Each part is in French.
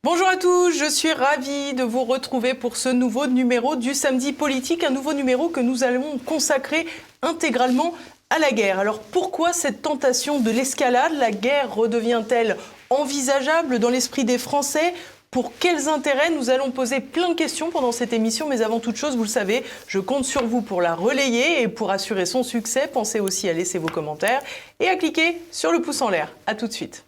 Bonjour à tous, je suis ravie de vous retrouver pour ce nouveau numéro du Samedi Politique, un nouveau numéro que nous allons consacrer intégralement à la guerre. Alors pourquoi cette tentation de l'escalade? La guerre redevient-elle envisageable dans l'esprit des Français? Pour quels intérêts? Nous allons poser plein de questions pendant cette émission, mais avant toute chose, vous le savez, je compte sur vous pour la relayer et pour assurer son succès. Pensez aussi à laisser vos commentaires et à cliquer sur le pouce en l'air. À tout de suite.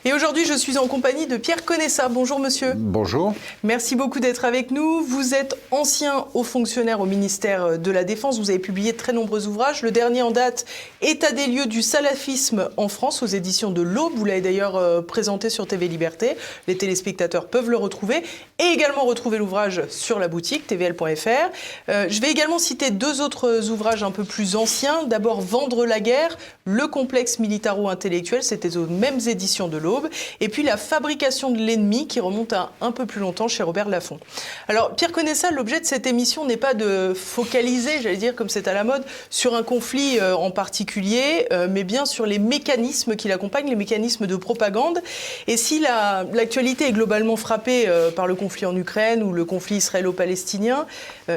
Et aujourd'hui, je suis en compagnie de Pierre Conessa. Bonjour monsieur. Bonjour. Merci beaucoup d'être avec nous. Vous êtes ancien haut fonctionnaire au ministère de la Défense. Vous avez publié de très nombreux ouvrages. Le dernier en date, État des lieux du salafisme en France, aux éditions de l'Aube. Vous l'avez d'ailleurs présenté sur TV Liberté. Les téléspectateurs peuvent le retrouver. Et également retrouver l'ouvrage sur la boutique tvl.fr. Je vais également citer deux autres ouvrages un peu plus anciens. D'abord, Vendre la guerre, le complexe militaro-intellectuel. C'était aux mêmes éditions de l'Aube. Et puis la fabrication de l'ennemi qui remonte à un peu plus longtemps chez Robert Laffont. Alors Pierre Conessa, l'objet de cette émission n'est pas de focaliser, j'allais dire comme c'est à la mode, sur un conflit en particulier, mais bien sur les mécanismes qui l'accompagnent, les mécanismes de propagande. Et si l'actualité est globalement frappée par le conflit en Ukraine ou le conflit israélo-palestinien,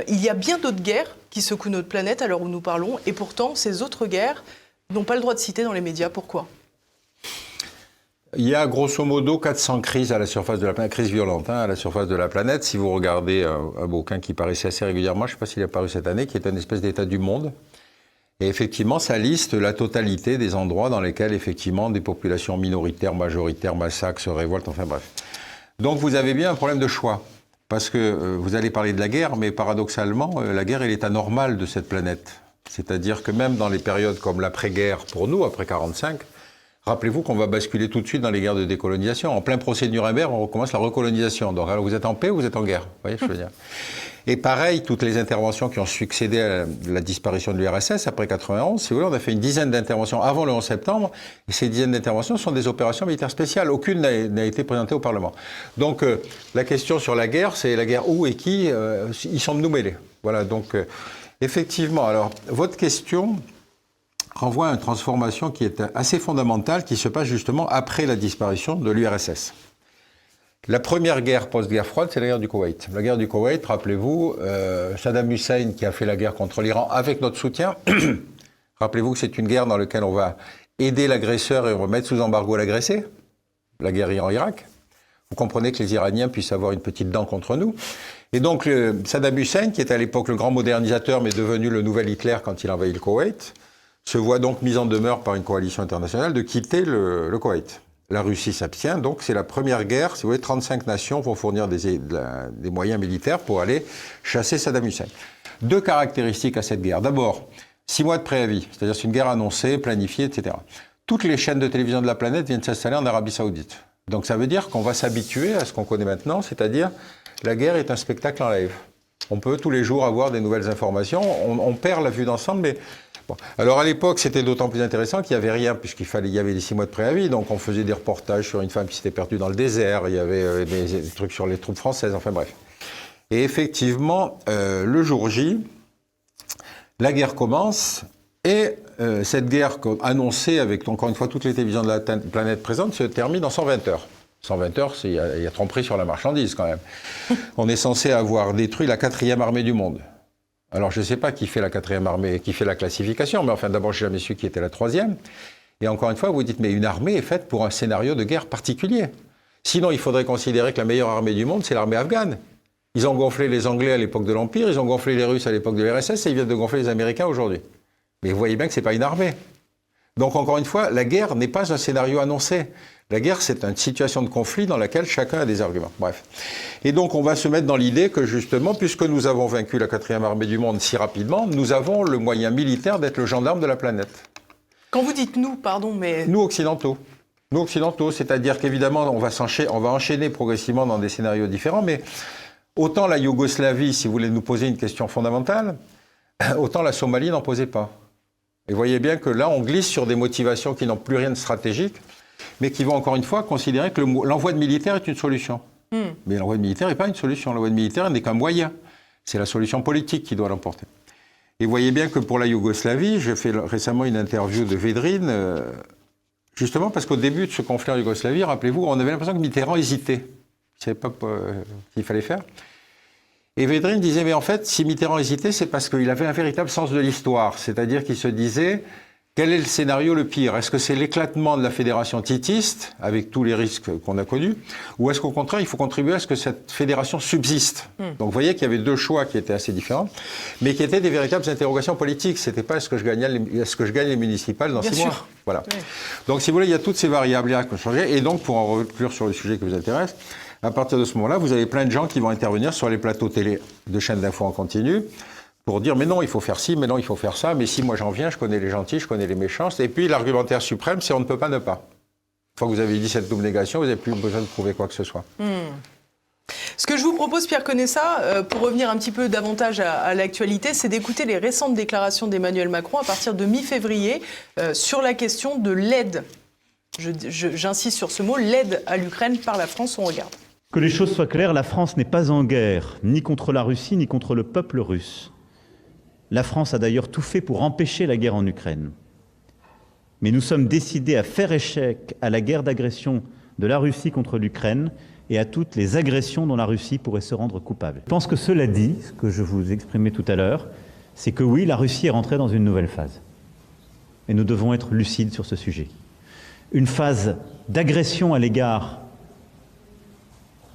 il y a bien d'autres guerres qui secouent notre planète à l'heure où nous parlons. Et pourtant, ces autres guerres n'ont pas le droit de citer dans les médias. Pourquoi ? Il y a grosso modo 400 crises à la surface de la planète, crises violentes à la surface de la planète. Si vous regardez un bouquin qui paraissait assez régulièrement, je ne sais pas s'il est apparu cette année, qui est une espèce d'état du monde. Et effectivement, ça liste la totalité des endroits dans lesquels effectivement des populations minoritaires, majoritaires, massacrent, se révoltent, enfin bref. Donc vous avez bien un problème de choix. Parce que vous allez parler de la guerre, mais paradoxalement, la guerre est l'état normal de cette planète. C'est-à-dire que même dans les périodes comme l'après-guerre, pour nous, après 1945, rappelez-vous qu'on va basculer tout de suite dans les guerres de décolonisation. En plein procès de Nuremberg, on recommence la recolonisation. Donc, alors vous êtes en paix ou vous êtes en guerre? Vous voyez ce que je veux dire? Et pareil, toutes les interventions qui ont succédé à la disparition de l'URSS après 91, si vous voulez, on a fait une dizaine d'interventions avant le 11 septembre. Et ces dizaines d'interventions sont des opérations militaires spéciales. Aucune n'a été présentée au Parlement. Donc, la question sur la guerre, c'est la guerre où et qui, ils sont nous mêlés. Voilà, donc, effectivement, alors, votre question renvoie à une transformation qui est assez fondamentale, qui se passe justement après la disparition de l'URSS. La première guerre post-guerre froide, c'est la guerre du Koweït. La guerre du Koweït, rappelez-vous, Saddam Hussein qui a fait la guerre contre l'Iran avec notre soutien. Rappelez-vous que c'est une guerre dans laquelle on va aider l'agresseur et on va mettre sous embargo l'agressé. La guerre Iran-Irak. Vous comprenez que les Iraniens puissent avoir une petite dent contre nous. Et donc Saddam Hussein, qui était à l'époque le grand modernisateur, mais devenu le nouvel Hitler quand il envahit le Koweït, se voit donc mise en demeure par une coalition internationale de quitter le Koweït. La Russie s'abstient, donc c'est la première guerre. Si vous voulez, 35 nations vont fournir des moyens militaires pour aller chasser Saddam Hussein. Deux caractéristiques à cette guerre. D'abord, 6 mois de préavis, c'est-à-dire c'est une guerre annoncée, planifiée, etc. Toutes les chaînes de télévision de la planète viennent s'installer en Arabie Saoudite. Donc ça veut dire qu'on va s'habituer à ce qu'on connaît maintenant, c'est-à-dire la guerre est un spectacle en live. On peut tous les jours avoir des nouvelles informations, on perd la vue d'ensemble, mais... Bon. Alors à l'époque, c'était d'autant plus intéressant qu'il n'y avait rien, puisqu'il y avait les 6 mois de préavis, donc on faisait des reportages sur une femme qui s'était perdue dans le désert, il y avait des trucs sur les troupes françaises, enfin bref. Et effectivement, le jour J, la guerre commence, et cette guerre annoncée avec, encore une fois, toutes les télévisions de la planète présentes, se termine en 120 heures. 120 heures, il y a tromperie sur la marchandise quand même. On est censé avoir détruit la 4e armée du monde. Alors, je ne sais pas qui fait la 4e armée, qui fait la classification, mais enfin, d'abord, je n'ai jamais su qui était la 3e. Et encore une fois, vous dites, mais une armée est faite pour un scénario de guerre particulier. Sinon, il faudrait considérer que la meilleure armée du monde, c'est l'armée afghane. Ils ont gonflé les Anglais à l'époque de l'Empire, ils ont gonflé les Russes à l'époque de l'URSS, et ils viennent de gonfler les Américains aujourd'hui. Mais vous voyez bien que ce n'est pas une armée. Donc, encore une fois, la guerre n'est pas un scénario annoncé. La guerre, c'est une situation de conflit dans laquelle chacun a des arguments. Bref. Et donc, on va se mettre dans l'idée que, justement, puisque nous avons vaincu la 4e armée du monde si rapidement, nous avons le moyen militaire d'être le gendarme de la planète. Quand vous dites nous, pardon, mais... Nous, occidentaux. Nous, occidentaux, c'est-à-dire qu'évidemment, on va enchaîner progressivement dans des scénarios différents, mais autant la Yougoslavie, si vous voulez nous poser une question fondamentale, autant la Somalie n'en posait pas. Et vous voyez bien que là, on glisse sur des motivations qui n'ont plus rien de stratégique, mais qui vont encore une fois considérer que l'envoi de militaires est une solution. Mais l'envoi de militaires n'est pas une solution. L'envoi de militaires n'est qu'un moyen. C'est la solution politique qui doit l'emporter. Et vous voyez bien que pour la Yougoslavie, j'ai fait récemment une interview de Védrine, justement parce qu'au début de ce conflit en Yougoslavie, rappelez-vous, on avait l'impression que Mitterrand hésitait. Il ne savait pas ce qu'il fallait faire. Et Védrine disait, mais en fait, si Mitterrand hésitait, c'est parce qu'il avait un véritable sens de l'histoire. C'est-à-dire qu'il se disait, quel est le scénario le pire? Est-ce que c'est l'éclatement de la fédération titiste, avec tous les risques qu'on a connus, ou est-ce qu'au contraire, il faut contribuer à ce que cette fédération subsiste? Donc vous voyez qu'il y avait deux choix qui étaient assez différents, mais qui étaient des véritables interrogations politiques. C'était pas est-ce que je gagne les municipales dans 6 mois? Voilà. Oui. Donc si vous voulez, il y a toutes ces variables-là qui ont changé. Et donc, pour en conclure sur le sujet qui vous intéresse, à partir de ce moment-là, vous avez plein de gens qui vont intervenir sur les plateaux télé de chaînes d'infos en continu, pour dire, mais non, il faut faire ci, mais non, il faut faire ça, mais si moi j'en viens, je connais les gentils, je connais les méchants. Et puis l'argumentaire suprême, c'est on ne peut pas ne pas. Une fois que vous avez dit cette double négation, vous n'avez plus besoin de prouver quoi que ce soit. Ce que je vous propose, Pierre Conessa, pour revenir un petit peu davantage à l'actualité, c'est d'écouter les récentes déclarations d'Emmanuel Macron à partir de mi-février sur la question de l'aide. J'insiste sur ce mot, l'aide à l'Ukraine par la France, on regarde. Que les choses soient claires, la France n'est pas en guerre, ni contre la Russie, ni contre le peuple russe. La France a d'ailleurs tout fait pour empêcher la guerre en Ukraine. Mais nous sommes décidés à faire échec à la guerre d'agression de la Russie contre l'Ukraine et à toutes les agressions dont la Russie pourrait se rendre coupable. Je pense que cela dit, ce que je vous exprimais tout à l'heure, c'est que oui, la Russie est rentrée dans une nouvelle phase. Et nous devons être lucides sur ce sujet. Une phase d'agression à l'égard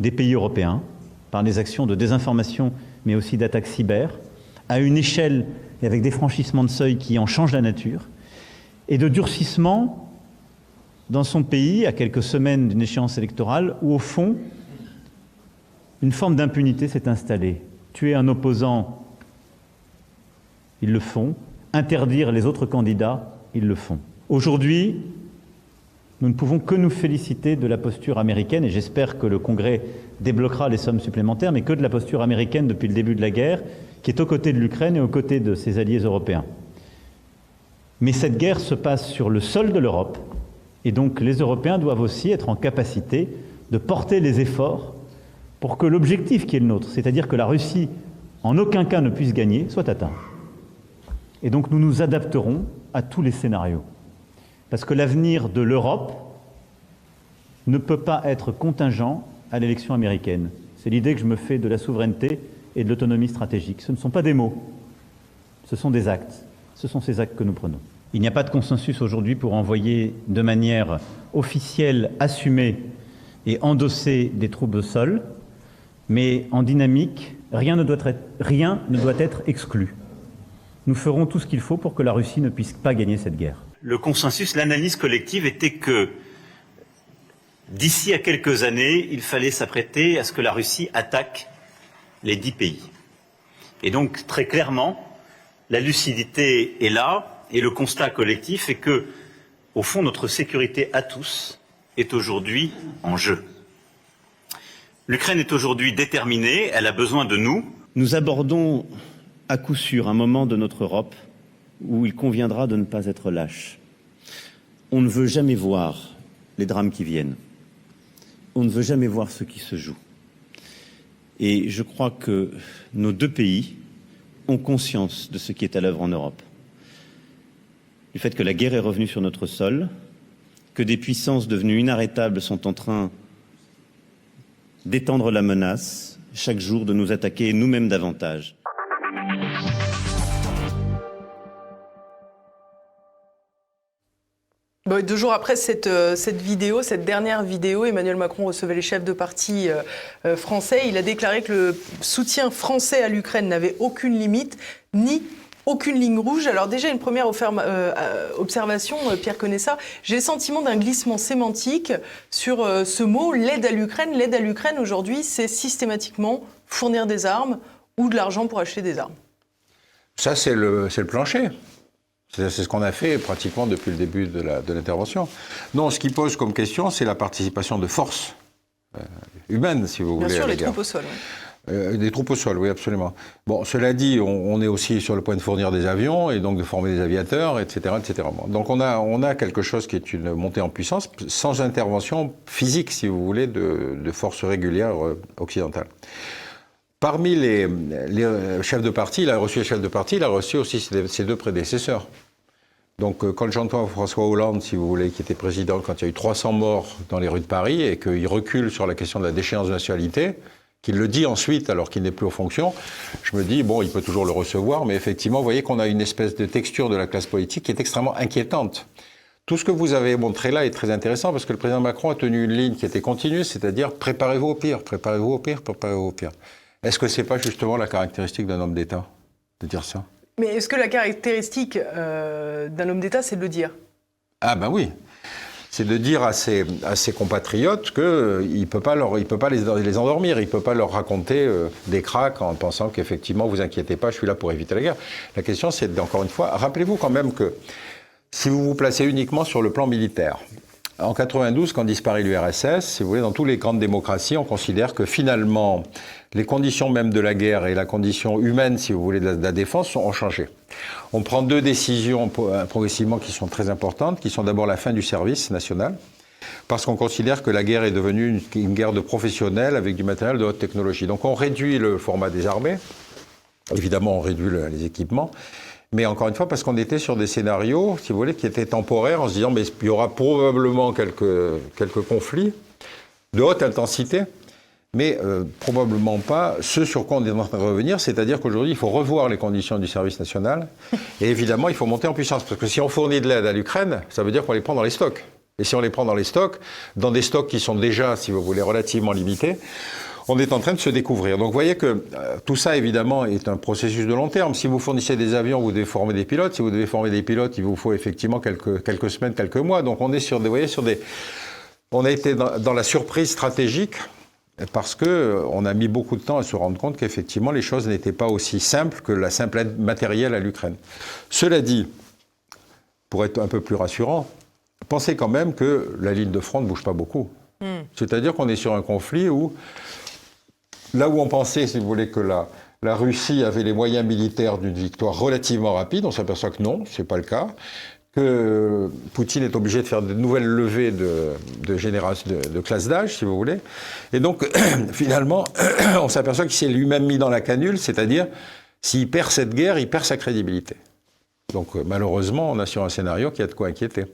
des pays européens, par des actions de désinformation, mais aussi d'attaques cyber, à une échelle et avec des franchissements de seuil qui en changent la nature, et de durcissement dans son pays, à quelques semaines d'une échéance électorale, où au fond, une forme d'impunité s'est installée. Tuer un opposant, ils le font. Interdire les autres candidats, ils le font. Aujourd'hui, nous ne pouvons que nous féliciter de la posture américaine, et j'espère que le Congrès débloquera les sommes supplémentaires, mais que de la posture américaine depuis le début de la guerre, qui est aux côtés de l'Ukraine et aux côtés de ses alliés européens. Mais cette guerre se passe sur le sol de l'Europe, et donc les Européens doivent aussi être en capacité de porter les efforts pour que l'objectif qui est le nôtre, c'est-à-dire que la Russie en aucun cas ne puisse gagner, soit atteint. Et donc nous nous adapterons à tous les scénarios. Parce que l'avenir de l'Europe ne peut pas être contingent à l'élection américaine. C'est l'idée que je me fais de la souveraineté et de l'autonomie stratégique. Ce ne sont pas des mots, ce sont des actes. Ce sont ces actes que nous prenons. Il n'y a pas de consensus aujourd'hui pour envoyer de manière officielle, assumée et endossée des troupes au sol, mais en dynamique, rien ne doit être exclu. Nous ferons tout ce qu'il faut pour que la Russie ne puisse pas gagner cette guerre. Le consensus, l'analyse collective était que d'ici à quelques années, il fallait s'apprêter à ce que la Russie attaque les 10 pays. Et donc, très clairement, la lucidité est là, et le constat collectif est que, au fond, notre sécurité à tous est aujourd'hui en jeu. L'Ukraine est aujourd'hui déterminée, elle a besoin de nous. Nous abordons à coup sûr un moment de notre Europe où il conviendra de ne pas être lâche. On ne veut jamais voir les drames qui viennent. On ne veut jamais voir ce qui se joue. Et je crois que nos deux pays ont conscience de ce qui est à l'œuvre en Europe. Du fait que la guerre est revenue sur notre sol, que des puissances devenues inarrêtables sont en train d'étendre la menace, chaque jour de nous attaquer nous-mêmes davantage. Bon, 2 jours après cette dernière vidéo, Emmanuel Macron recevait les chefs de parti français. Il a déclaré que le soutien français à l'Ukraine n'avait aucune limite, ni aucune ligne rouge. Alors déjà, une première observation, Pierre Conessa, j'ai le sentiment d'un glissement sémantique sur ce mot, l'aide à l'Ukraine. L'aide à l'Ukraine, aujourd'hui, c'est systématiquement fournir des armes ou de l'argent pour acheter des armes. Ça, c'est le plancher. C'est ce qu'on a fait pratiquement depuis le début de l'intervention. Non, ce qui pose comme question, c'est la participation de forces humaines, si vous voulez. Bien sûr, les troupes au sol. Oui. Des troupes au sol, oui, absolument. Bon, cela dit, on est aussi sur le point de fournir des avions et donc de former des aviateurs, etc., etc. Donc on a quelque chose qui est une montée en puissance sans intervention physique, si vous voulez, de forces régulières occidentales. Parmi les chefs de parti, il a reçu les chefs de parti, il a reçu aussi ses deux prédécesseurs. Donc quand j'entends François Hollande, si vous voulez, qui était président quand il y a eu 300 morts dans les rues de Paris et qu'il recule sur la question de la déchéance de nationalité, qu'il le dit ensuite alors qu'il n'est plus aux fonctions, je me dis, bon, il peut toujours le recevoir, mais effectivement, vous voyez qu'on a une espèce de texture de la classe politique qui est extrêmement inquiétante. Tout ce que vous avez montré là est très intéressant parce que le président Macron a tenu une ligne qui était continue, c'est-à-dire préparez-vous au pire, préparez-vous au pire, préparez-vous au pire. Est-ce que c'est pas justement la caractéristique d'un homme d'État de dire ça? Mais est-ce que la caractéristique d'un homme d'État, c'est de le dire? Ah ben oui. C'est de dire à ses compatriotes qu'il ne peut pas les endormir, il ne peut pas leur raconter des cracks en pensant qu'effectivement, vous inquiétez pas, je suis là pour éviter la guerre. La question, c'est encore une fois, rappelez-vous quand même que si vous vous placez uniquement sur le plan militaire, en 92, quand disparaît l'URSS, si vous voulez, dans toutes les grandes démocraties, on considère que finalement, les conditions même de la guerre et la condition humaine, si vous voulez, de la défense ont changé. On prend deux décisions progressivement qui sont très importantes, qui sont d'abord la fin du service national, parce qu'on considère que la guerre est devenue une guerre de professionnels avec du matériel de haute technologie. Donc on réduit le format des armées, évidemment on réduit les équipements, mais encore une fois, parce qu'on était sur des scénarios, si vous voulez, qui étaient temporaires, en se disant, mais il y aura probablement quelques conflits de haute intensité, mais probablement pas ce sur quoi on est en train de revenir, c'est-à-dire qu'aujourd'hui, il faut revoir les conditions du service national, et évidemment, il faut monter en puissance, parce que si on fournit de l'aide à l'Ukraine, ça veut dire qu'on les prend dans les stocks. Et si on les prend dans les stocks, dans des stocks qui sont déjà, si vous voulez, relativement limités, on est en train de se découvrir. Donc vous voyez que tout ça, évidemment, est un processus de long terme. Si vous fournissez des avions, vous devez former des pilotes. Si vous devez former des pilotes, il vous faut effectivement quelques semaines, quelques mois. Donc on est sur des... Vous voyez, on a été dans la surprise stratégique parce qu'on a mis beaucoup de temps à se rendre compte qu'effectivement, les choses n'étaient pas aussi simples que la simple aide matérielle à l'Ukraine. Cela dit, pour être un peu plus rassurant, pensez quand même que la ligne de front ne bouge pas beaucoup. C'est-à-dire qu'on est sur un conflit où... Là où on pensait, si vous voulez, que la Russie avait les moyens militaires d'une victoire relativement rapide, on s'aperçoit que non, ce n'est pas le cas, que Poutine est obligé de faire de nouvelles levées de classe d'âge, si vous voulez. Et donc, finalement, on s'aperçoit qu'il s'est lui-même mis dans la canule, c'est-à-dire, s'il perd cette guerre, il perd sa crédibilité. Donc, malheureusement, on a sur un scénario qui a de quoi inquiéter.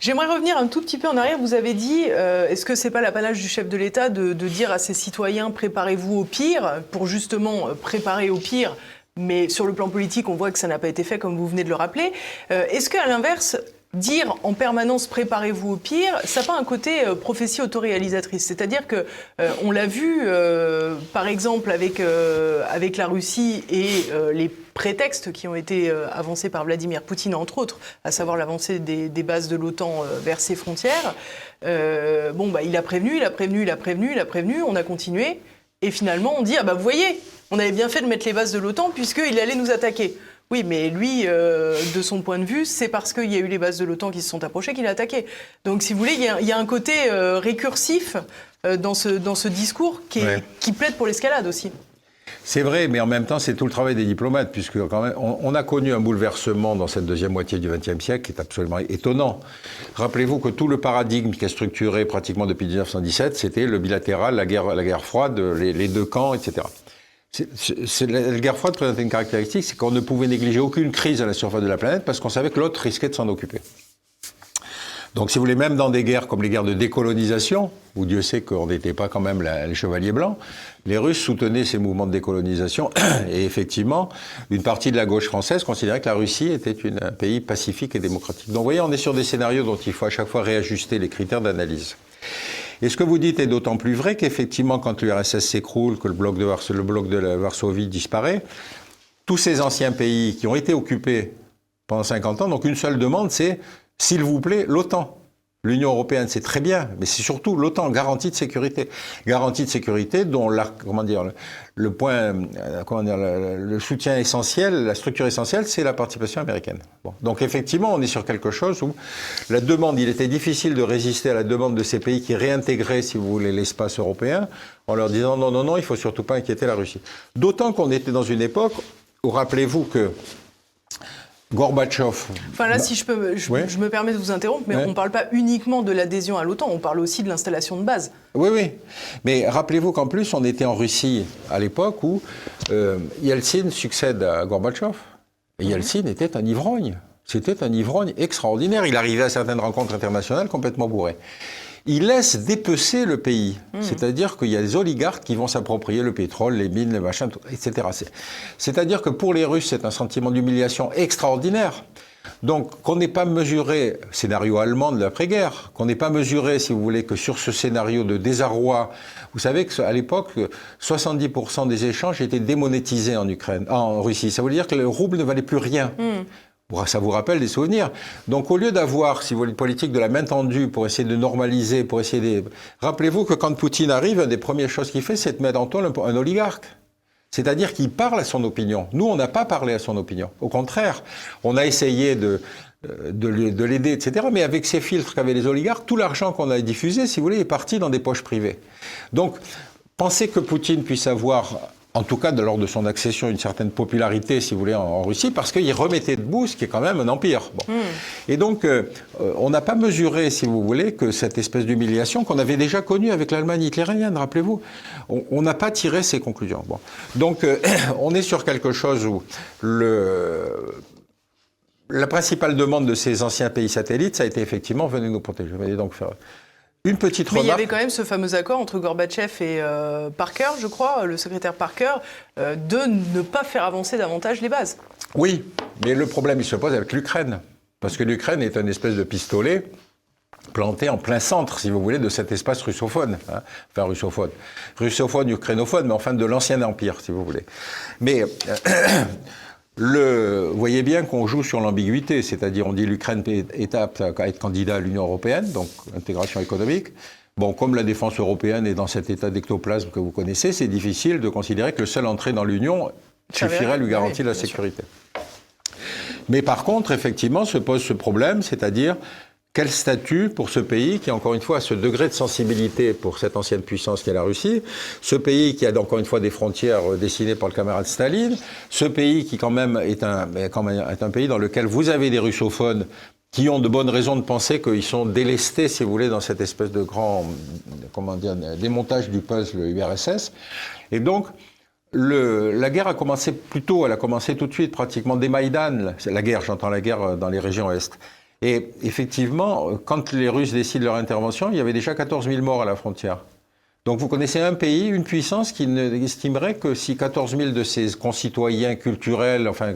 J'aimerais revenir un tout petit peu en arrière. Vous avez dit, est-ce que c'est pas l'apanage du chef de l'État de dire à ses citoyens préparez-vous au pire, pour justement préparer au pire, mais sur le plan politique, on voit que ça n'a pas été fait comme vous venez de le rappeler. Est-ce qu'à l'inverse, dire en permanence préparez-vous au pire, ça n'a pas un côté prophétie autoréalisatrice? C'est-à-dire que on l'a vu, par exemple, avec la Russie et les prétextes qui ont été avancés par Vladimir Poutine, entre autres, à savoir l'avancée des bases de l'OTAN vers ses frontières. Il a prévenu, on a continué, et finalement on dit ah bah vous voyez, on avait bien fait de mettre les bases de l'OTAN puisqu'il allait nous attaquer. Oui, mais lui, de son point de vue, c'est parce qu'il y a eu les bases de l'OTAN qui se sont approchées qu'il a attaqué. Donc, si vous voulez, il y a un côté récursif dans ce discours qui plaide pour l'escalade aussi. C'est vrai, mais en même temps, c'est tout le travail des diplomates, puisque quand même, on a connu un bouleversement dans cette deuxième moitié du XXe siècle qui est absolument étonnant. Rappelez-vous que tout le paradigme qui a structuré pratiquement depuis 1917, c'était le bilatéral, la guerre froide, les deux camps, etc. La guerre froide présentait une caractéristique, c'est qu'on ne pouvait négliger aucune crise à la surface de la planète parce qu'on savait que l'autre risquait de s'en occuper. Donc, si vous voulez, même dans des guerres comme les guerres de décolonisation, où Dieu sait qu'on n'était pas quand même les chevaliers blancs, les Russes soutenaient ces mouvements de décolonisation et effectivement, une partie de la gauche française considérait que la Russie était un pays pacifique et démocratique. Donc, vous voyez, on est sur des scénarios dont il faut à chaque fois réajuster les critères d'analyse. Et ce que vous dites est d'autant plus vrai qu'effectivement, quand l'URSS s'écroule, que le bloc de Varsovie disparaît, tous ces anciens pays qui ont été occupés pendant 50 ans, donc une seule demande, c'est, s'il vous plaît, l'OTAN. L'Union européenne, c'est très bien, mais c'est surtout l'OTAN, garantie de sécurité. Garantie de sécurité dont le soutien essentiel, la structure essentielle, c'est la participation américaine. Bon. Donc effectivement, on est sur quelque chose où la demande, il était difficile de résister à la demande de ces pays qui réintégraient, si vous voulez, l'espace européen, en leur disant non, il faut surtout pas inquiéter la Russie. D'autant qu'on était dans une époque où, rappelez-vous que Gorbatchev. Enfin là, si je me permets de vous interrompre, mais on ne parle pas uniquement de l'adhésion à l'OTAN, on parle aussi de l'installation de bases. Oui, oui. Mais rappelez-vous qu'en plus, on était en Russie à l'époque où Yeltsin succède à Gorbatchev. Et Yeltsin était un ivrogne. C'était un ivrogne extraordinaire. Il arrivait à certaines rencontres internationales complètement bourré. Il laisse dépecer le pays. C'est-à-dire qu'il y a des oligarques qui vont s'approprier le pétrole, les mines, les machins, etc. C'est-à-dire que pour les Russes, c'est un sentiment d'humiliation extraordinaire. Donc, qu'on n'ait pas mesuré, scénario allemand de l'après-guerre, qu'on n'ait pas mesuré, si vous voulez, que sur ce scénario de désarroi, vous savez qu'à l'époque, 70% des échanges étaient démonétisés en Russie. Ça veut dire que le rouble ne valait plus rien. Ça vous rappelle des souvenirs. Donc, au lieu d'avoir, si vous voulez, une politique de la main tendue pour essayer de normaliser, pour essayer de... Rappelez-vous que quand Poutine arrive, une des premières choses qu'il fait, c'est de mettre en tôle un oligarque. C'est-à-dire qu'il parle à son opinion. Nous, on n'a pas parlé à son opinion. Au contraire, on a essayé de l'aider, etc. Mais avec ces filtres qu'avaient les oligarques, tout l'argent qu'on a diffusé, si vous voulez, est parti dans des poches privées. Donc, penser que Poutine puisse avoir... en tout cas lors de son accession, une certaine popularité, si vous voulez, en Russie, parce qu'il remettait debout ce qui est quand même un empire. Bon. Et donc, on n'a pas mesuré, si vous voulez, que cette espèce d'humiliation qu'on avait déjà connue avec l'Allemagne hitlérienne, rappelez-vous, on n'a pas tiré ces conclusions. Bon. Donc, on est sur quelque chose où la principale demande de ces anciens pays satellites, ça a été effectivement, venez nous protéger. Je vais donc faire... Une petite remarque. Mais il y avait quand même ce fameux accord entre Gorbatchev et Parker, je crois, le secrétaire Parker, de ne pas faire avancer davantage les bases. Oui, mais le problème, il se pose avec l'Ukraine. Parce que l'Ukraine est une espèce de pistolet planté en plein centre, si vous voulez, de cet espace russophone. Hein. Enfin, russophone, ukrainophone, mais enfin de l'ancien empire, si vous voulez. Mais... vous voyez bien qu'on joue sur l'ambiguïté, c'est-à-dire on dit l'Ukraine est apte à être candidat à l'Union européenne, donc intégration économique. Bon, comme la défense européenne est dans cet état d'ectoplasme que vous connaissez, c'est difficile de considérer que le seul entrée dans l'Union suffirait à lui garantir la sécurité. Mais par contre, effectivement, se pose ce problème, c'est-à-dire quel statut pour ce pays qui, encore une fois, a ce degré de sensibilité pour cette ancienne puissance qu'est la Russie, ce pays qui a, encore une fois, des frontières dessinées par le camarade Staline, ce pays qui, quand même, est un pays dans lequel vous avez des russophones qui ont de bonnes raisons de penser qu'ils sont délestés, si vous voulez, dans cette espèce de grand, démontage du puzzle URSS. Et donc, la guerre a commencé plus tôt, elle a commencé tout de suite, pratiquement dès Maïdan. La guerre, j'entends la guerre dans les régions Est. Et effectivement, quand les Russes décident leur intervention, il y avait déjà 14 000 morts à la frontière. Donc vous connaissez un pays, une puissance qui n'estimerait que si 14 000 de ses concitoyens culturels, enfin,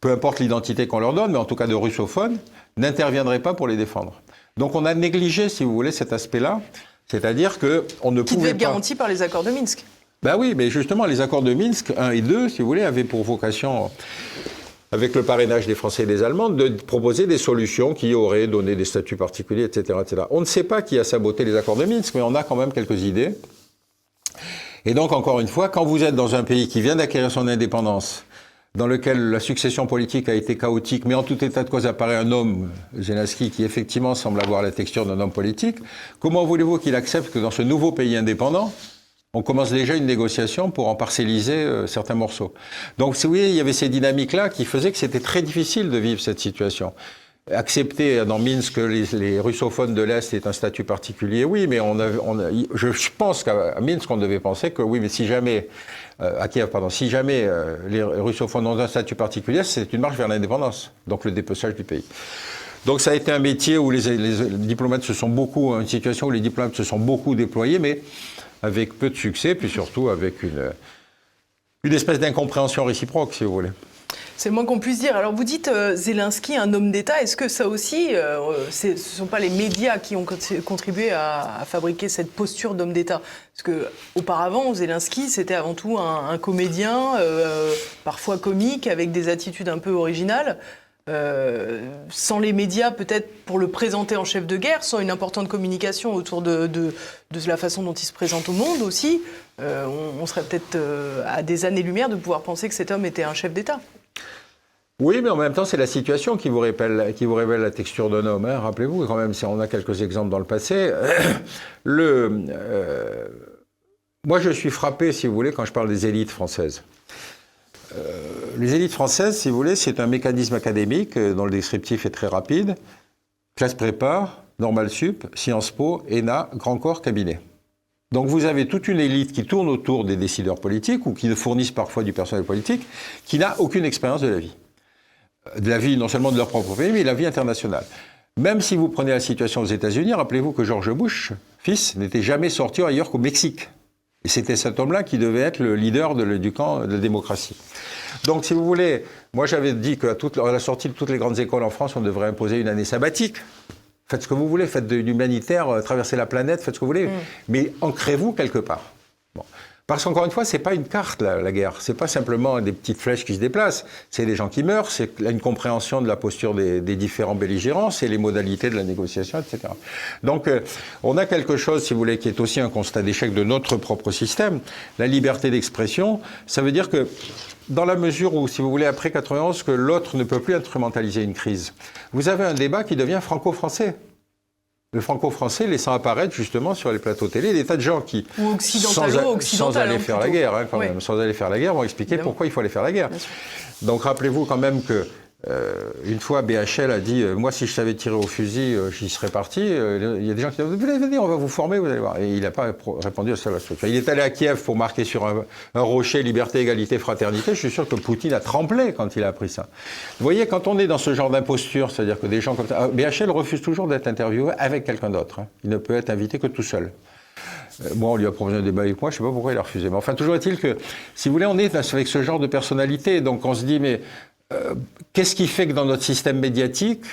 peu importe l'identité qu'on leur donne, mais en tout cas de russophones, n'interviendraient pas pour les défendre. Donc on a négligé, si vous voulez, cet aspect-là, c'est-à-dire qu'on ne pouvait pas... Qui devait être garanti par les accords de Minsk. Ben oui, mais justement, les accords de Minsk 1 et 2, si vous voulez, avaient pour vocation... avec le parrainage des Français et des Allemands, de proposer des solutions qui auraient donné des statuts particuliers, etc., etc. On ne sait pas qui a saboté les accords de Minsk, mais on a quand même quelques idées. Et donc, encore une fois, quand vous êtes dans un pays qui vient d'acquérir son indépendance, dans lequel la succession politique a été chaotique, mais en tout état de cause apparaît un homme, Zelensky, qui effectivement semble avoir la texture d'un homme politique, comment voulez-vous qu'il accepte que dans ce nouveau pays indépendant, on commence déjà une négociation pour en parcelliser certains morceaux. Donc, vous voyez, il y avait ces dynamiques-là qui faisaient que c'était très difficile de vivre cette situation. Accepter dans Minsk que les russophones de l'Est aient un statut particulier, oui, mais je pense qu'à Minsk, on devait penser que oui, mais si jamais, à Kiev, pardon, si jamais les russophones ont un statut particulier, c'est une marche vers l'indépendance, donc le dépeçage du pays. Donc ça a été un métier où les diplomates se sont beaucoup, une situation où les diplomates se sont beaucoup déployés, mais avec peu de succès, puis surtout avec une espèce d'incompréhension réciproque, si vous voulez. C'est le moins qu'on puisse dire. Alors vous dites Zelensky, un homme d'État, est-ce que ça aussi, ce ne sont pas les médias qui ont contribué à fabriquer cette posture d'homme d'État? Parce qu'auparavant, Zelensky, c'était avant tout un comédien, parfois comique, avec des attitudes un peu originales. Sans les médias, peut-être pour le présenter en chef de guerre, sans une importante communication autour de la façon dont il se présente au monde aussi, on serait peut-être à des années-lumière de pouvoir penser que cet homme était un chef d'État. Oui, mais en même temps, c'est la situation qui vous révèle la texture d'un homme. Hein. Rappelez-vous, quand même, si on a quelques exemples dans le passé, moi, je suis frappé, si vous voulez, quand je parle des élites françaises. les élites françaises, si vous voulez, c'est un mécanisme académique dont le descriptif est très rapide. Classe prépa, Normal Sup, Sciences Po, ENA, Grand Corps, cabinet. Donc vous avez toute une élite qui tourne autour des décideurs politiques ou qui fournissent parfois du personnel politique qui n'a aucune expérience de la vie. De la vie non seulement de leur propre pays, mais de la vie internationale. Même si vous prenez la situation aux États-Unis, rappelez-vous que George Bush, fils, n'était jamais sorti ailleurs qu'au Mexique. Et c'était cet homme-là qui devait être le leader du camp de la démocratie. Donc, si vous voulez, moi j'avais dit qu'à la sortie de toutes les grandes écoles en France, on devrait imposer une année sabbatique. Faites ce que vous voulez, faites de l'humanitaire, traversez la planète, faites ce que vous voulez, mais ancrez-vous quelque part. Bon. Parce qu'encore une fois, c'est pas une carte, la guerre. C'est pas simplement des petites flèches qui se déplacent. C'est des gens qui meurent, c'est une compréhension de la posture des différents belligérants, c'est les modalités de la négociation, etc. Donc, on a quelque chose, si vous voulez, qui est aussi un constat d'échec de notre propre système. La liberté d'expression, ça veut dire que, dans la mesure où, si vous voulez, après 91, que l'autre ne peut plus instrumentaliser une crise, vous avez un débat qui devient franco-français. Le franco-français laissant apparaître justement sur les plateaux télé des tas de gens qui, ou sans aller faire la guerre, quand même, sans aller faire la guerre, vont expliquer pourquoi il faut aller faire la guerre. Donc rappelez-vous quand même que une fois BHL a dit moi si je savais tirer au fusil j'y serais parti. Il y a des gens qui disent venez on va vous former, vous allez voir. Et il n'a pas répondu à ça. Il est allé à Kiev pour marquer sur un rocher liberté, égalité, fraternité. Je suis sûr que Poutine a tremblé quand il a appris ça. Vous voyez, quand on est dans ce genre d'imposture, c'est-à-dire que des gens comme ça, BHL refuse toujours d'être interviewé avec quelqu'un d'autre. Il ne peut être invité que tout seul. Moi, on lui a proposé un débat avec moi, je ne sais pas pourquoi il a refusé. Mais enfin, toujours est-il que, si vous voulez, on est avec ce genre de personnalité. Donc on se dit, mais qu'est-ce qui fait que dans notre système médiatique,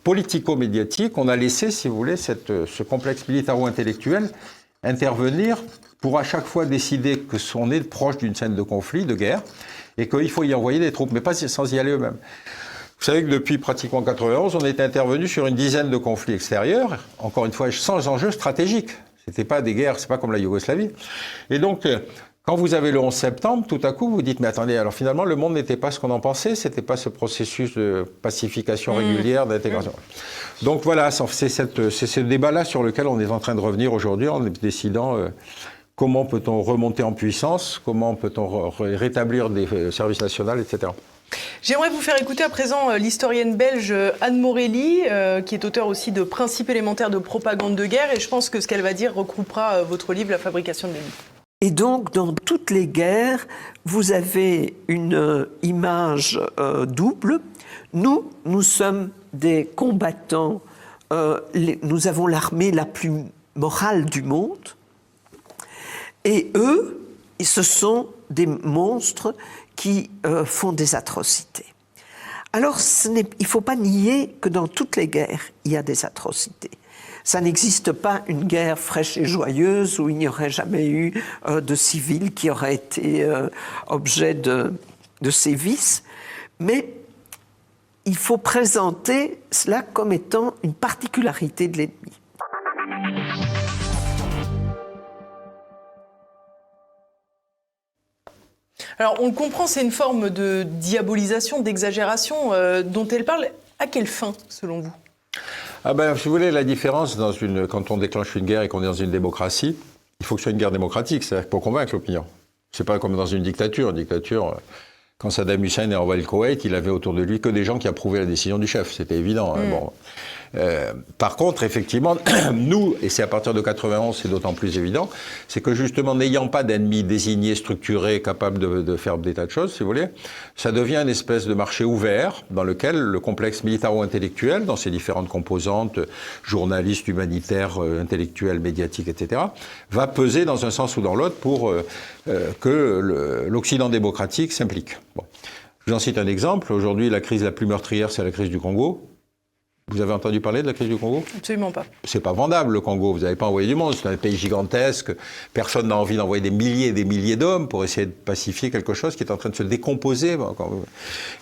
politico-médiatique, on a laissé, si vous voulez, ce complexe militaro-intellectuel intervenir pour à chaque fois décider que on est proche d'une scène de conflit, de guerre, et qu'il faut y envoyer des troupes, mais pas sans y aller eux-mêmes. Vous savez que depuis pratiquement 91, on est intervenu sur une dizaine de conflits extérieurs, encore une fois, sans enjeu stratégique. C'était pas des guerres, c'est pas comme la Yougoslavie. Et donc, quand vous avez le 11 septembre, tout à coup, vous dites, mais attendez, alors finalement, le monde n'était pas ce qu'on en pensait, c'était pas ce processus de pacification régulière, d'intégration. Donc voilà, c'est ce débat-là sur lequel on est en train de revenir aujourd'hui en décidant comment peut-on remonter en puissance, comment peut-on rétablir des services nationaux, etc. J'aimerais vous faire écouter à présent l'historienne belge Anne Morelli, qui est auteure aussi de Principes élémentaires de propagande de guerre, et je pense que ce qu'elle va dire recoupera votre livre La fabrication de l'ennemi. Et donc, dans toutes les guerres, vous avez une image double. Nous sommes des combattants, nous avons l'armée la plus morale du monde, et eux, ce sont des monstres qui font des atrocités. Alors, il ne faut pas nier que dans toutes les guerres, il y a des atrocités. Ça n'existe pas une guerre fraîche et joyeuse où il n'y aurait jamais eu de civils qui auraient été objet de sévices, mais il faut présenter cela comme étant une particularité de l'ennemi. Alors, on le comprend, c'est une forme de diabolisation, d'exagération dont elle parle. À quelle fin, selon vous ? Ah ben, si vous voulez, la différence quand on déclenche une guerre et qu'on est dans une démocratie, il faut que ce soit une guerre démocratique, c'est-à-dire pour convaincre l'opinion. C'est pas comme dans une dictature. Une dictature, quand Saddam Hussein est envoyé le Koweït, il avait autour de lui que des gens qui approuvaient la décision du chef. C'était évident. Bon. Par contre, effectivement, nous, et c'est à partir de 91, c'est d'autant plus évident, c'est que justement, n'ayant pas d'ennemis désignés, structurés, capables de faire des tas de choses, si vous voulez, ça devient une espèce de marché ouvert dans lequel le complexe militaro-intellectuel, dans ses différentes composantes, journalistes, humanitaires, intellectuels, médiatiques, etc., va peser dans un sens ou dans l'autre pour que l'Occident démocratique s'implique. Bon. Je vous en cite un exemple. Aujourd'hui, la crise la plus meurtrière, c'est la crise du Congo. Vous avez entendu parler de la crise du Congo ? Absolument pas. C'est pas vendable, le Congo. Vous n'avez pas envoyé du monde. C'est un pays gigantesque. Personne n'a envie d'envoyer des milliers et des milliers d'hommes pour essayer de pacifier quelque chose qui est en train de se décomposer.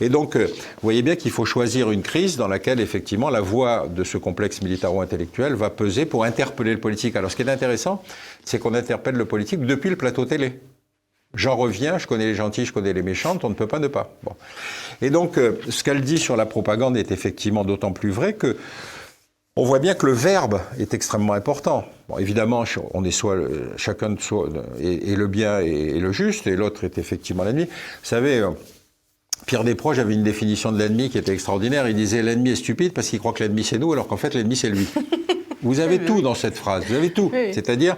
Et donc, vous voyez bien qu'il faut choisir une crise dans laquelle, effectivement, la voix de ce complexe militaro-intellectuel va peser pour interpeller le politique. Alors, ce qui est intéressant, c'est qu'on interpelle le politique depuis le plateau télé. J'en reviens, je connais les gentils, je connais les méchantes, on ne peut pas ne pas. Bon. Et donc, ce qu'elle dit sur la propagande est effectivement d'autant plus vrai que on voit bien que le verbe est extrêmement important. Bon, évidemment, on est chacun est le bien et le juste, et l'autre est effectivement l'ennemi. Vous savez, Pierre Desproges avait une définition de l'ennemi qui était extraordinaire. Il disait l'ennemi est stupide parce qu'il croit que l'ennemi c'est nous, alors qu'en fait l'ennemi c'est lui. Vous avez tout dans cette phrase, vous avez tout. Oui. C'est-à-dire,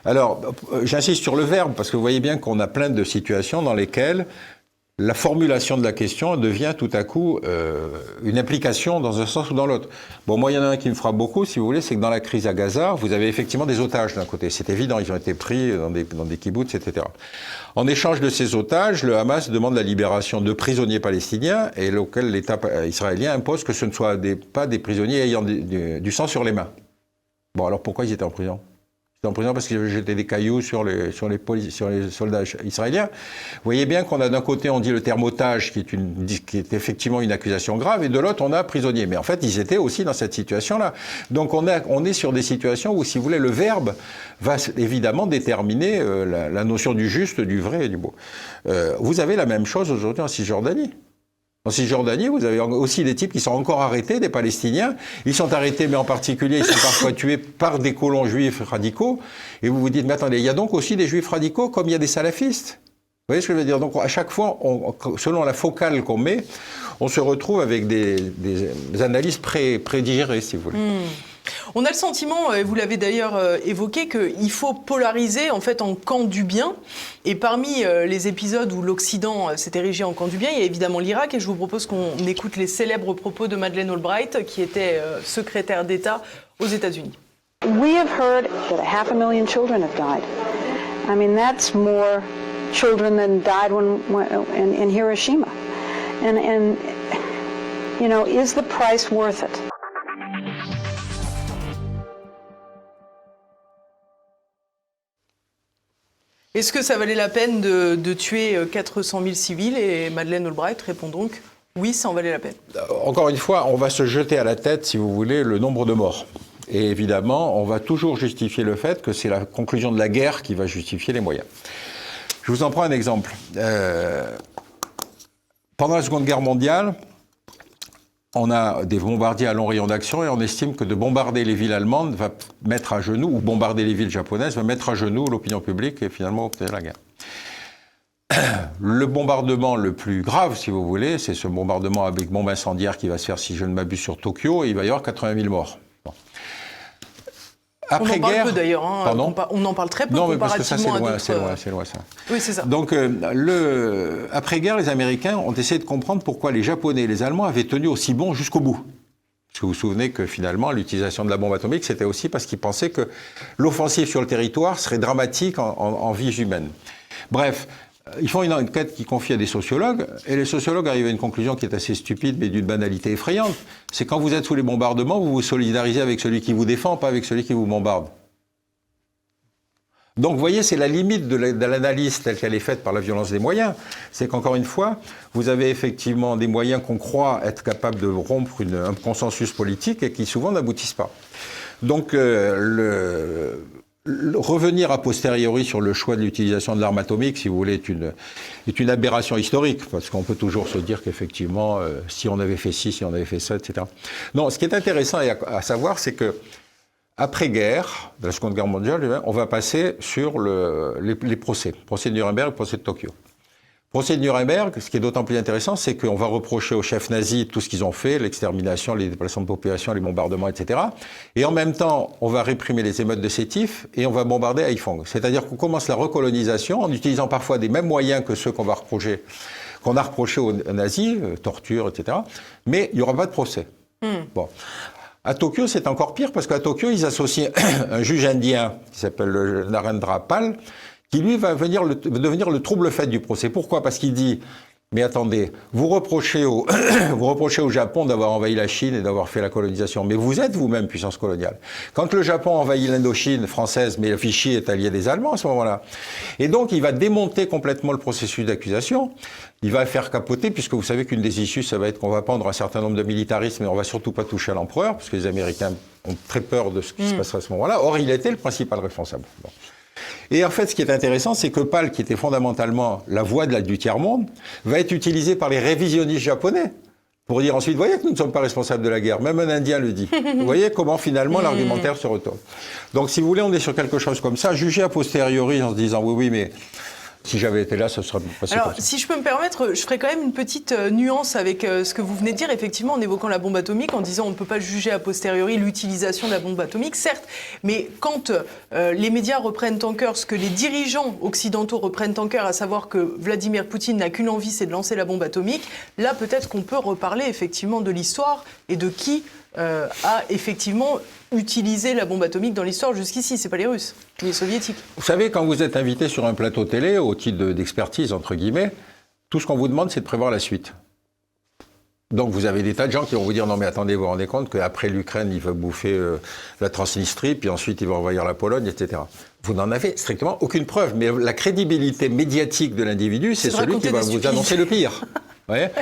alors j'insiste sur le verbe parce que vous voyez bien qu'on a plein de situations dans lesquelles la formulation de la question devient tout à coup une implication dans un sens ou dans l'autre. Bon, moi, il y en a un qui me frappe beaucoup, si vous voulez, c'est que dans la crise à Gaza, vous avez effectivement des otages d'un côté. C'est évident, ils ont été pris dans des kibboutz, etc. En échange de ces otages, le Hamas demande la libération de prisonniers palestiniens et auquel l'État israélien impose que ce ne soient pas des prisonniers ayant du sang sur les mains. Bon, alors pourquoi ils étaient en prison ? En prison parce qu'ils avaient jeté des cailloux sur les soldats israéliens. Vous voyez bien qu'on a d'un côté, on dit le terme otage, qui est effectivement une accusation grave, et de l'autre, on a prisonnier. Mais en fait, ils étaient aussi dans cette situation-là. Donc on est sur des situations où, si vous voulez, le verbe va évidemment déterminer la notion du juste, du vrai et du beau. Vous avez la même chose aujourd'hui en Cisjordanie. En Cisjordanie, vous avez aussi des types qui sont encore arrêtés, des Palestiniens. Ils sont arrêtés, mais en particulier, ils sont parfois tués par des colons juifs radicaux. Et vous vous dites, mais attendez, il y a donc aussi des juifs radicaux comme il y a des salafistes. Vous voyez ce que je veux dire? Donc à chaque fois, selon la focale qu'on met, on se retrouve avec des analyses prédigérées, si vous voulez. On a le sentiment, et vous l'avez d'ailleurs évoqué, qu'il faut polariser en fait en camp du bien. Et parmi les épisodes où l'Occident s'est érigé en camp du bien, il y a évidemment l'Irak. Et je vous propose qu'on écoute les célèbres propos de Madeleine Albright, qui était secrétaire d'État aux États-Unis. We have heard that 500,000 children have died. I mean, that's more children than died in Hiroshima. And you know, is the price worth it? Est-ce que ça valait la peine de tuer 400 000 civils? Et Madeleine Albright répond donc oui, ça en valait la peine. Encore une fois, on va se jeter à la tête, si vous voulez, le nombre de morts. Et évidemment, on va toujours justifier le fait que c'est la conclusion de la guerre qui va justifier les moyens. Je vous en prends un exemple. Pendant la Seconde Guerre mondiale, on a des bombardiers à long rayon d'action et on estime que de bombarder les villes allemandes va mettre à genoux, ou bombarder les villes japonaises va mettre à genoux l'opinion publique et finalement obtenir la guerre. Le bombardement le plus grave, si vous voulez, c'est ce bombardement avec bombe incendiaire qui va se faire, si je ne m'abuse, sur Tokyo, et il va y avoir 80 000 morts. Bon. On en parle peu d'ailleurs, hein. On en parle très peu non, mais parce que ça, comparativement à d'autres... c'est loin, ça. Oui, c'est ça. Donc, après-guerre, les Américains ont essayé de comprendre pourquoi les Japonais et les Allemands avaient tenu aussi bon jusqu'au bout. Parce que vous vous souvenez que finalement, l'utilisation de la bombe atomique, c'était aussi parce qu'ils pensaient que l'offensive sur le territoire serait dramatique en vies humaines. Bref, ils font une enquête qu'ils confient à des sociologues, et les sociologues arrivent à une conclusion qui est assez stupide, mais d'une banalité effrayante. C'est quand vous êtes sous les bombardements, vous vous solidarisez avec celui qui vous défend, pas avec celui qui vous bombarde. Donc, vous voyez, c'est la limite de l'analyse telle qu'elle est faite par la violence des moyens. C'est qu'encore une fois, vous avez effectivement des moyens qu'on croit être capables de rompre un consensus politique et qui souvent n'aboutissent pas. Donc, revenir a posteriori sur le choix de l'utilisation de l'arme atomique, si vous voulez, est une aberration historique, parce qu'on peut toujours se dire qu'effectivement, si on avait fait ci, si on avait fait ça, etc. Non, ce qui est intéressant à savoir, c'est que après-guerre, de la Seconde Guerre mondiale, on va passer sur les procès. Procès de Nuremberg, procès de Tokyo. Procès de Nuremberg, ce qui est d'autant plus intéressant, c'est qu'on va reprocher aux chefs nazis tout ce qu'ils ont fait, l'extermination, les déplacements de population, les bombardements, etc. Et en même temps, on va réprimer les émeutes de Sétif et on va bombarder Haiphong. C'est-à-dire qu'on commence la recolonisation en utilisant parfois des mêmes moyens que ceux qu'on a reprochés aux nazis, torture, etc. Mais il n'y aura pas de procès. Bon. À Tokyo, c'est encore pire parce qu'à Tokyo, ils associent un juge indien qui s'appelle le Narendra Pal, qui lui va devenir le trouble fait du procès. Pourquoi? Parce qu'il dit, mais attendez, vous reprochez au Japon d'avoir envahi la Chine et d'avoir fait la colonisation, mais vous êtes vous-même puissance coloniale. Quand le Japon envahit l'Indochine française, mais le Vichy est allié des Allemands à ce moment-là. Et donc, il va démonter complètement le processus d'accusation. Il va faire capoter, puisque vous savez qu'une des issues, ça va être qu'on va pendre un certain nombre de militaristes, mais on va surtout pas toucher à l'empereur, parce que les Américains ont très peur de ce qui se passera à ce moment-là. Or, il était le principal responsable. Bon. Et en fait, ce qui est intéressant, c'est que Pal, qui était fondamentalement la voix du tiers-monde, va être utilisé par les révisionnistes japonais pour dire ensuite, vous voyez que nous ne sommes pas responsables de la guerre. Même un Indien le dit. Vous voyez comment finalement l'argumentaire se retourne. Donc si vous voulez, on est sur quelque chose comme ça, jugé a posteriori en se disant, oui, mais Si j'avais été là, ce serait passé Alors, comme ça. si je peux me permettre, je ferai quand même une petite nuance avec ce que vous venez de dire, effectivement, en évoquant la bombe atomique, en disant on ne peut pas juger a posteriori l'utilisation de la bombe atomique, certes, mais quand les médias reprennent en cœur ce que les dirigeants occidentaux reprennent en cœur, à savoir que Vladimir Poutine n'a qu'une envie, c'est de lancer la bombe atomique, là, peut-être qu'on peut reparler effectivement de l'histoire et de qui a effectivement utilisé la bombe atomique dans l'histoire jusqu'ici. C'est pas les Russes, les Soviétiques. Vous savez, quand vous êtes invité sur un plateau télé, au titre d'expertise, entre guillemets, tout ce qu'on vous demande, c'est de prévoir la suite. Donc vous avez des tas de gens qui vont vous dire « Non mais attendez, vous vous rendez compte qu'après l'Ukraine, il va bouffer la Transnistrie, puis ensuite il va envahir la Pologne, etc. » Vous n'en avez strictement aucune preuve. Mais la crédibilité médiatique de l'individu, c'est celui qui va vous annoncer le pire. Ouais.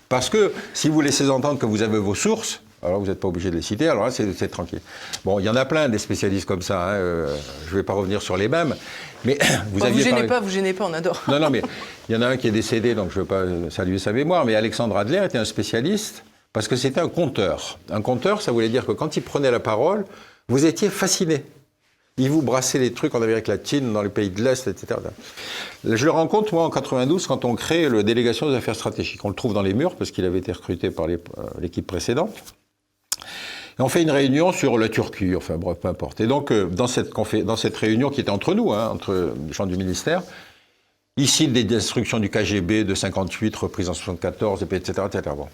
Parce que si vous laissez entendre que vous avez vos sources, alors vous n'êtes pas obligé de les citer, alors là c'est tranquille. Bon, il y en a plein des spécialistes comme ça, hein, je ne vais pas revenir sur les mêmes, mais vous aviez vous gênez pas, on adore. Non, mais il y en a un qui est décédé, donc je ne veux pas saluer sa mémoire, mais Alexandre Adler était un spécialiste, parce que c'était un conteur. Un conteur, ça voulait dire que quand il prenait la parole, vous étiez fasciné. Il vous brassait les trucs en Amérique latine, dans les pays de l'Est, etc. Je le rencontre, moi, en 92, quand on crée la délégation des affaires stratégiques. On le trouve dans les murs, parce qu'il avait été recruté par l'équipe précédente. Et on fait une réunion sur la Turquie, enfin bref, peu importe. Et donc, dans cette réunion qui était entre nous, hein, entre les gens du ministère, il cite des instructions du KGB de 58, reprises en 74, etc., etc. Bon.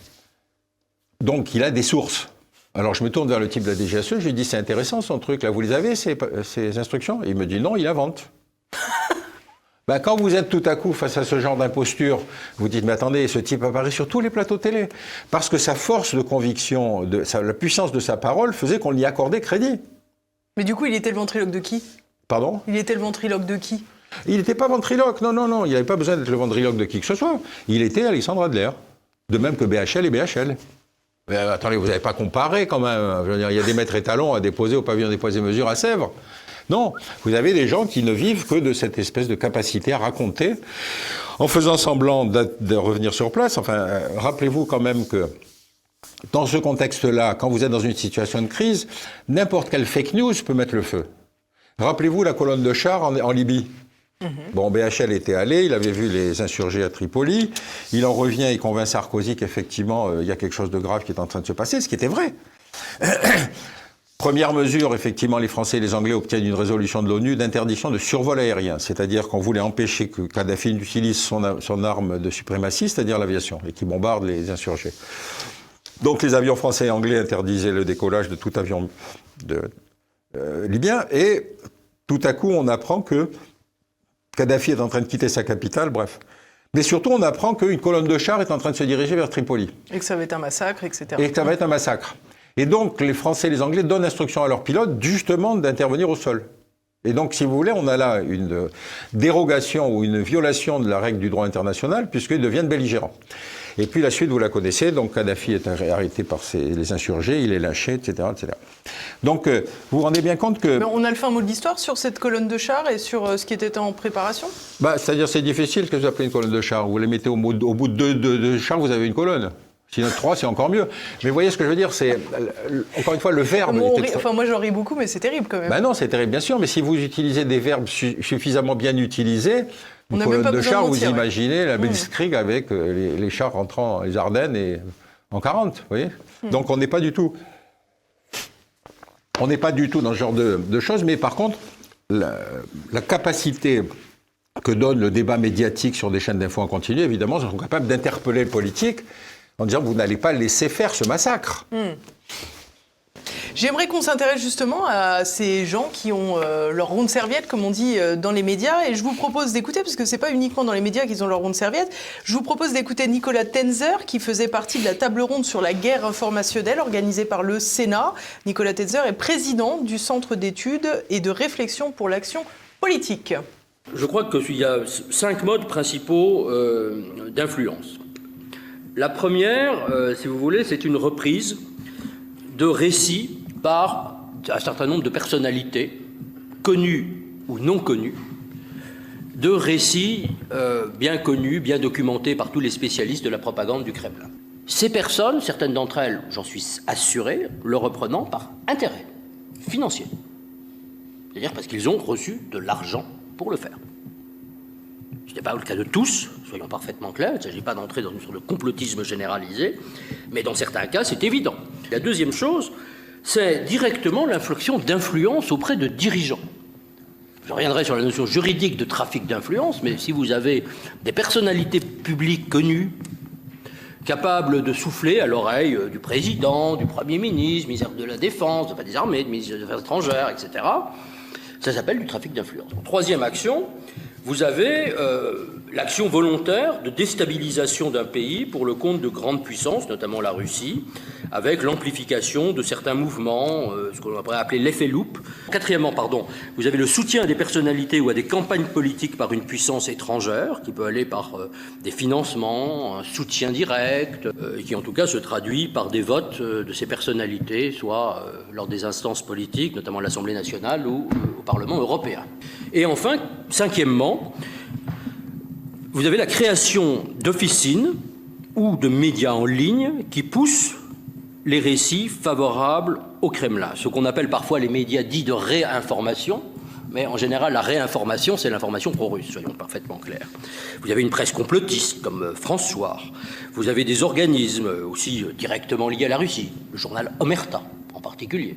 Donc, il a des sources. Alors, je me tourne vers le type de la DGSE, je lui dis, c'est intéressant son truc, là, vous les avez, ces instructions? Et il me dit, non, il invente. Ben, quand vous êtes tout à coup face à ce genre d'imposture, vous dites, mais attendez, ce type apparaît sur tous les plateaux télé. Parce que sa force de conviction, la puissance de sa parole faisait qu'on y accordait crédit. Mais du coup, il était le ventriloque de qui? Pardon? Il était le ventriloque de qui? Il n'était pas ventriloque, non, il n'avait pas besoin d'être le ventriloque de qui que ce soit. Il était Alexandre Adler. De même que BHL et BHL. Mais attendez, vous n'avez pas comparé quand même. Je veux dire, il y a des maîtres étalons à déposer au pavillon des poids et mesures à Sèvres. Non, vous avez des gens qui ne vivent que de cette espèce de capacité à raconter, en faisant semblant de revenir sur place. Enfin, rappelez-vous quand même que dans ce contexte-là, quand vous êtes dans une situation de crise, n'importe quelle fake news peut mettre le feu. Rappelez-vous la colonne de chars en Libye. Bon, BHL était allé, il avait vu les insurgés à Tripoli, il en revient, il convainc Sarkozy qu'effectivement, il y a quelque chose de grave qui est en train de se passer, ce qui était vrai. Première mesure, effectivement, les Français et les Anglais obtiennent une résolution de l'ONU d'interdiction de survol aérien, c'est-à-dire qu'on voulait empêcher que Kadhafi utilise son arme de suprématie, c'est-à-dire l'aviation, et qui bombarde les insurgés. Donc les avions français et anglais interdisaient le décollage de tout avion libyen, et tout à coup on apprend que Kadhafi est en train de quitter sa capitale, bref. Mais surtout on apprend qu'une colonne de chars est en train de se diriger vers Tripoli. Et que ça va être un massacre, etc. Et que ça va être un massacre. Et donc, les Français et les Anglais donnent instruction à leurs pilotes, justement, d'intervenir au sol. Et donc, si vous voulez, on a là une dérogation ou une violation de la règle du droit international, puisqu'ils deviennent belligérants. Et puis, la suite, vous la connaissez. Donc, Kadhafi est arrêté par les insurgés, il est lâché, etc., etc. Donc, vous vous rendez bien compte que... Mais on a le fin mot de l'histoire sur cette colonne de chars et sur ce qui était en préparation? C'est-à-dire, c'est difficile que vous appelez une colonne de chars. Vous les mettez au bout de deux chars, vous avez une colonne. Sinon 3, c'est encore mieux. Mais vous voyez ce que je veux dire, c'est, encore une fois, le verbe... Moi, j'en ris beaucoup, mais c'est terrible quand même. Ben non, c'est terrible, bien sûr, mais si vous utilisez des verbes suffisamment bien utilisés, une colonne de chars, vous imaginez la Blitzkrieg avec les chars rentrant les Ardennes et en 40, vous voyez. Donc on n'est pas du tout... On n'est pas du tout dans ce genre de choses, mais par contre, la capacité que donne le débat médiatique sur des chaînes d'infos en continu, évidemment, sont capables d'interpeller le politique en disant que vous n'allez pas laisser faire ce massacre. J'aimerais qu'on s'intéresse justement à ces gens qui ont leur ronde serviette, comme on dit dans les médias, et je vous propose d'écouter, parce que c'est pas uniquement dans les médias qu'ils ont leur ronde serviette, je vous propose d'écouter Nicolas Tenzer, qui faisait partie de la table ronde sur la guerre informationnelle organisée par le Sénat. Nicolas Tenzer est président du Centre d'études et de réflexion pour l'action politique. Je crois qu'il y a 5 modes principaux d'influence. La première, si vous voulez, c'est une reprise de récits par un certain nombre de personnalités, connues ou non connues, de récits bien connus, bien documentés par tous les spécialistes de la propagande du Kremlin. Ces personnes, certaines d'entre elles, j'en suis assuré, le reprenant par intérêt financier. C'est-à-dire parce qu'ils ont reçu de l'argent pour le faire. Ce n'est pas le cas de tous, soyons parfaitement clairs, il ne s'agit pas d'entrer dans une sorte de complotisme généralisé, mais dans certains cas, c'est évident. La deuxième chose, c'est directement l'inflexion d'influence auprès de dirigeants. Je reviendrai sur la notion juridique de trafic d'influence, mais si vous avez des personnalités publiques connues, capables de souffler à l'oreille du président, du Premier ministre, ministre de la Défense, des Armées, du ministre des Affaires étrangères, etc., ça s'appelle du trafic d'influence. Troisième action, vous avez l'action volontaire de déstabilisation d'un pays pour le compte de grandes puissances, notamment la Russie, avec l'amplification de certains mouvements, ce qu'on pourrait appeler l'effet loupe. Quatrièmement, vous avez le soutien à des personnalités ou à des campagnes politiques par une puissance étrangère, qui peut aller par des financements, un soutien direct, et qui en tout cas se traduit par des votes de ces personnalités, soit lors des instances politiques, notamment l'Assemblée nationale ou au Parlement européen. Et enfin, cinquièmement, vous avez la création d'officines ou de médias en ligne qui poussent les récits favorables au Kremlin, ce qu'on appelle parfois les médias dits de réinformation, mais en général la réinformation c'est l'information pro-russe, soyons parfaitement clairs. Vous avez une presse complotiste comme France Soir, vous avez des organismes aussi directement liés à la Russie, le journal Omerta en particulier.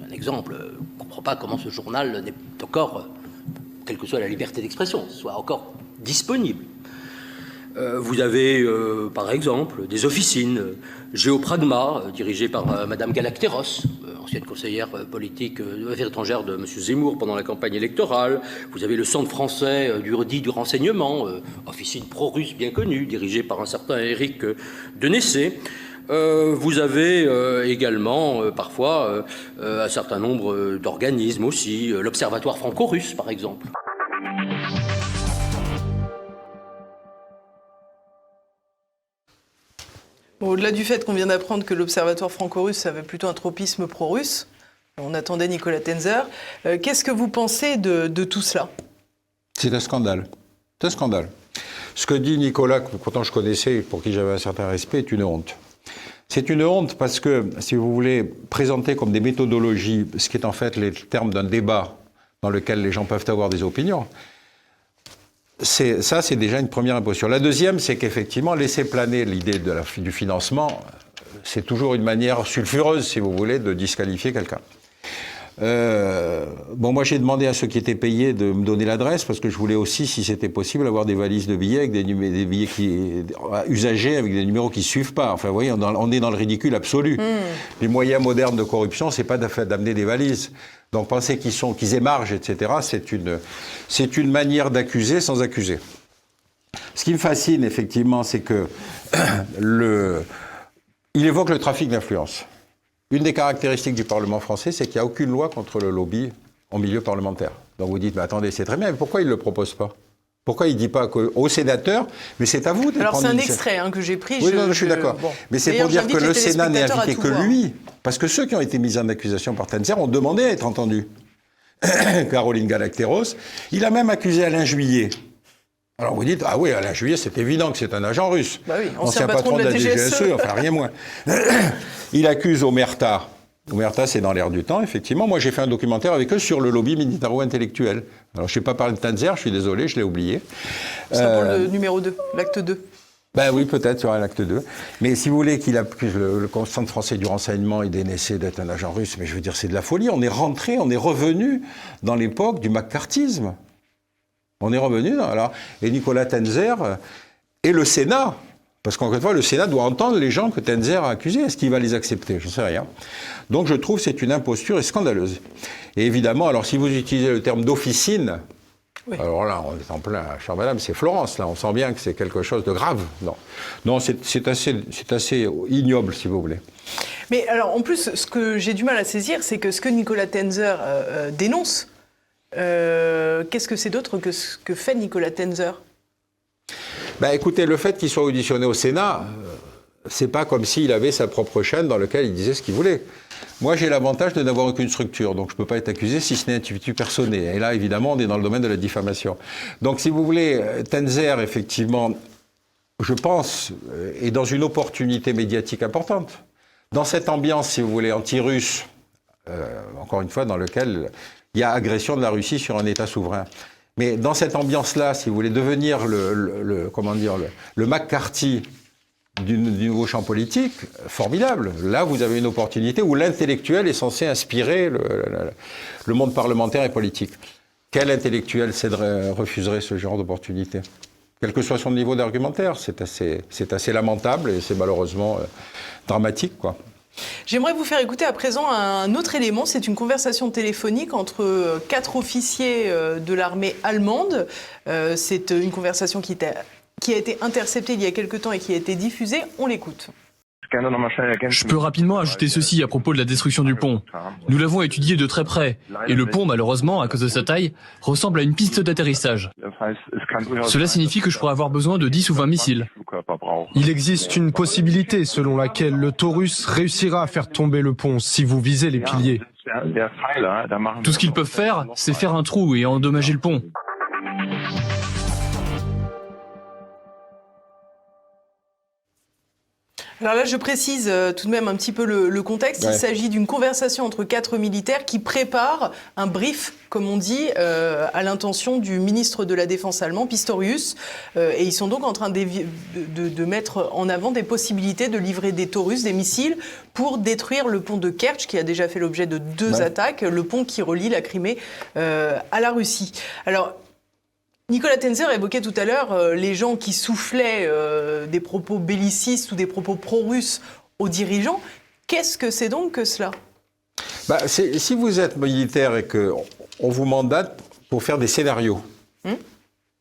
Un exemple, je ne comprends pas comment ce journal n'est encore, quelle que soit la liberté d'expression, soit encore disponible. Vous avez, par exemple, des officines Géopragma, dirigées par Madame Galacteros, ancienne conseillère politique des Affaires étrangères de M. Zemmour pendant la campagne électorale. Vous avez le Centre français du renseignement, officine pro-russe bien connue, dirigée par un certain Éric Denessé. Vous avez également parfois un certain nombre d'organismes aussi, l'Observatoire franco-russe par exemple. Bon, au-delà du fait qu'on vient d'apprendre que l'Observatoire franco-russe avait plutôt un tropisme pro-russe, on attendait Nicolas Tenzer, qu'est-ce que vous pensez de tout cela ? C'est un scandale. C'est un scandale. Ce que dit Nicolas, que pourtant je connaissais, pour qui j'avais un certain respect, est une honte. C'est une honte parce que, si vous voulez, présenter comme des méthodologies, ce qui est en fait les termes d'un débat dans lequel les gens peuvent avoir des opinions, c'est déjà une première impression. La deuxième, c'est qu'effectivement, laisser planer l'idée du financement, c'est toujours une manière sulfureuse, si vous voulez, de disqualifier quelqu'un. Moi, j'ai demandé à ceux qui étaient payés de me donner l'adresse, parce que je voulais aussi, si c'était possible, avoir des valises de billets avec des billets usagés, avec des numéros qui ne suivent pas. Enfin, vous voyez, on est dans le ridicule absolu. Les moyens modernes de corruption, c'est pas d'amener des valises. Donc, penser qu'ils émargent, etc., c'est une manière d'accuser sans accuser. Ce qui me fascine, effectivement, c'est que il évoque le trafic d'influence. Une des caractéristiques du Parlement français, c'est qu'il n'y a aucune loi contre le lobby en milieu parlementaire. Donc vous dites, mais attendez, c'est très bien, mais pourquoi il ne le propose pas ? Pourquoi il ne dit pas aux sénateurs, mais c'est à vous de Alors prendre c'est un extrait que j'ai pris. Oui, je suis d'accord. Bon. Mais c'est pour dire que le Sénat n'est invité que lui. Parce que ceux qui ont été mis en accusation par Tenzer ont demandé à être entendus. Caroline Galacteros, il a même accusé Alain Juillet. Alors vous dites, ah oui, Alain Juillet, c'est évident que c'est un agent russe. Bah oui, ancien patron de la DGSE, enfin rien moins. Il accuse Omerta. Omerta, c'est dans l'air du temps, effectivement. Moi, j'ai fait un documentaire avec eux sur le lobby militaro-intellectuel. Alors, je ne sais pas parler de Tenzer, je suis désolé, je l'ai oublié. C'est pour le numéro 2, l'acte 2. Ben oui, peut-être sur l'acte 2. Mais si vous voulez qu'il accuse le Centre français du renseignement et Denessé d'être un agent russe, mais je veux dire, c'est de la folie. On est revenu dans l'époque du macartisme. On est revenu dans... Alors, et Nicolas Tenzer et le Sénat... Parce qu'encore une fois, le Sénat doit entendre les gens que Tenzer a accusés. Est-ce qu'il va les accepter ? Je ne sais rien. Donc je trouve que c'est une imposture scandaleuse. Et évidemment, alors si vous utilisez le terme d'officine, oui. Alors là, on est en plein, chère madame, c'est Florence, là. On sent bien que c'est quelque chose de grave. Non, c'est assez ignoble, si vous voulez. Mais alors, en plus, ce que j'ai du mal à saisir, c'est que ce que Nicolas Tenzer dénonce, qu'est-ce que c'est d'autre que ce que fait Nicolas Tenzer ? Ben écoutez, le fait qu'il soit auditionné au Sénat, c'est pas comme s'il avait sa propre chaîne dans laquelle il disait ce qu'il voulait. Moi, j'ai l'avantage de n'avoir aucune structure, donc je peux pas être accusé si ce n'est individu personné. Et là, évidemment, on est dans le domaine de la diffamation. Donc, si vous voulez, Tenzer, effectivement, je pense, est dans une opportunité médiatique importante. Dans cette ambiance, si vous voulez, anti-russe, encore une fois, dans lequel il y a agression de la Russie sur un État souverain. Mais dans cette ambiance-là, si vous voulez devenir le McCarthy du nouveau champ politique, formidable. Là, vous avez une opportunité où l'intellectuel est censé inspirer le monde parlementaire et politique. Quel intellectuel refuserait ce genre d'opportunité ? Quel que soit son niveau d'argumentaire, c'est assez lamentable et c'est malheureusement dramatique, quoi. J'aimerais vous faire écouter à présent un autre élément. C'est une conversation téléphonique entre 4 officiers de l'armée allemande. C'est une conversation qui a été interceptée il y a quelque temps et qui a été diffusée. On l'écoute. Je peux rapidement ajouter ceci à propos de la destruction du pont. Nous l'avons étudié de très près, et le pont, malheureusement, à cause de sa taille, ressemble à une piste d'atterrissage. Cela signifie que je pourrais avoir besoin de 10 ou 20 missiles. Il existe une possibilité selon laquelle le Taurus réussira à faire tomber le pont si vous visez les piliers. Tout ce qu'ils peuvent faire, c'est faire un trou et endommager le pont. Alors là, je précise tout de même un petit peu le contexte. Ouais. Il s'agit d'une conversation entre 4 militaires qui préparent un brief, comme on dit, à l'intention du ministre de la Défense allemand, Pistorius. Et ils sont donc en train de mettre en avant des possibilités de livrer des Taurus, des missiles, pour détruire le pont de Kerch, qui a déjà fait l'objet de 2 attaques, le pont qui relie la Crimée à la Russie. Alors, Nicolas Tenzer évoquait tout à l'heure les gens qui soufflaient des propos bellicistes ou des propos pro-russes aux dirigeants. Qu'est-ce que c'est donc que cela ? Si vous êtes militaire et qu'on vous mandate pour faire des scénarios,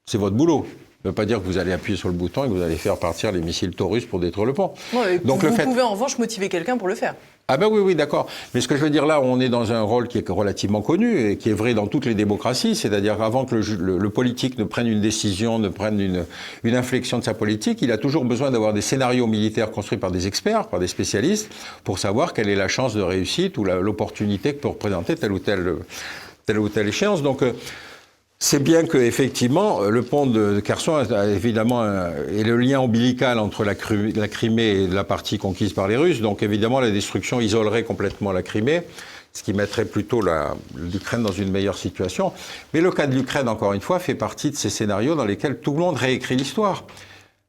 c'est votre boulot. Ça ne veut pas dire que vous allez appuyer sur le bouton et que vous allez faire partir les missiles Taurus pour détruire le pont. Ouais, donc vous pouvez en revanche motiver quelqu'un pour le faire. Ah ben oui, d'accord. Mais ce que je veux dire là, on est dans un rôle qui est relativement connu et qui est vrai dans toutes les démocraties, c'est-à-dire avant que le politique ne prenne une décision, ne prenne une inflexion de sa politique, il a toujours besoin d'avoir des scénarios militaires construits par des experts, par des spécialistes, pour savoir quelle est la chance de réussite ou l'opportunité que peut représenter telle ou telle échéance. Donc c'est bien que effectivement le pont de Kherson a évidemment est le lien ombilical entre la Crimée et la partie conquise par les Russes. Donc évidemment la destruction isolerait complètement la Crimée, ce qui mettrait plutôt l'Ukraine dans une meilleure situation. Mais le cas de l'Ukraine, encore une fois, fait partie de ces scénarios dans lesquels tout le monde réécrit l'histoire.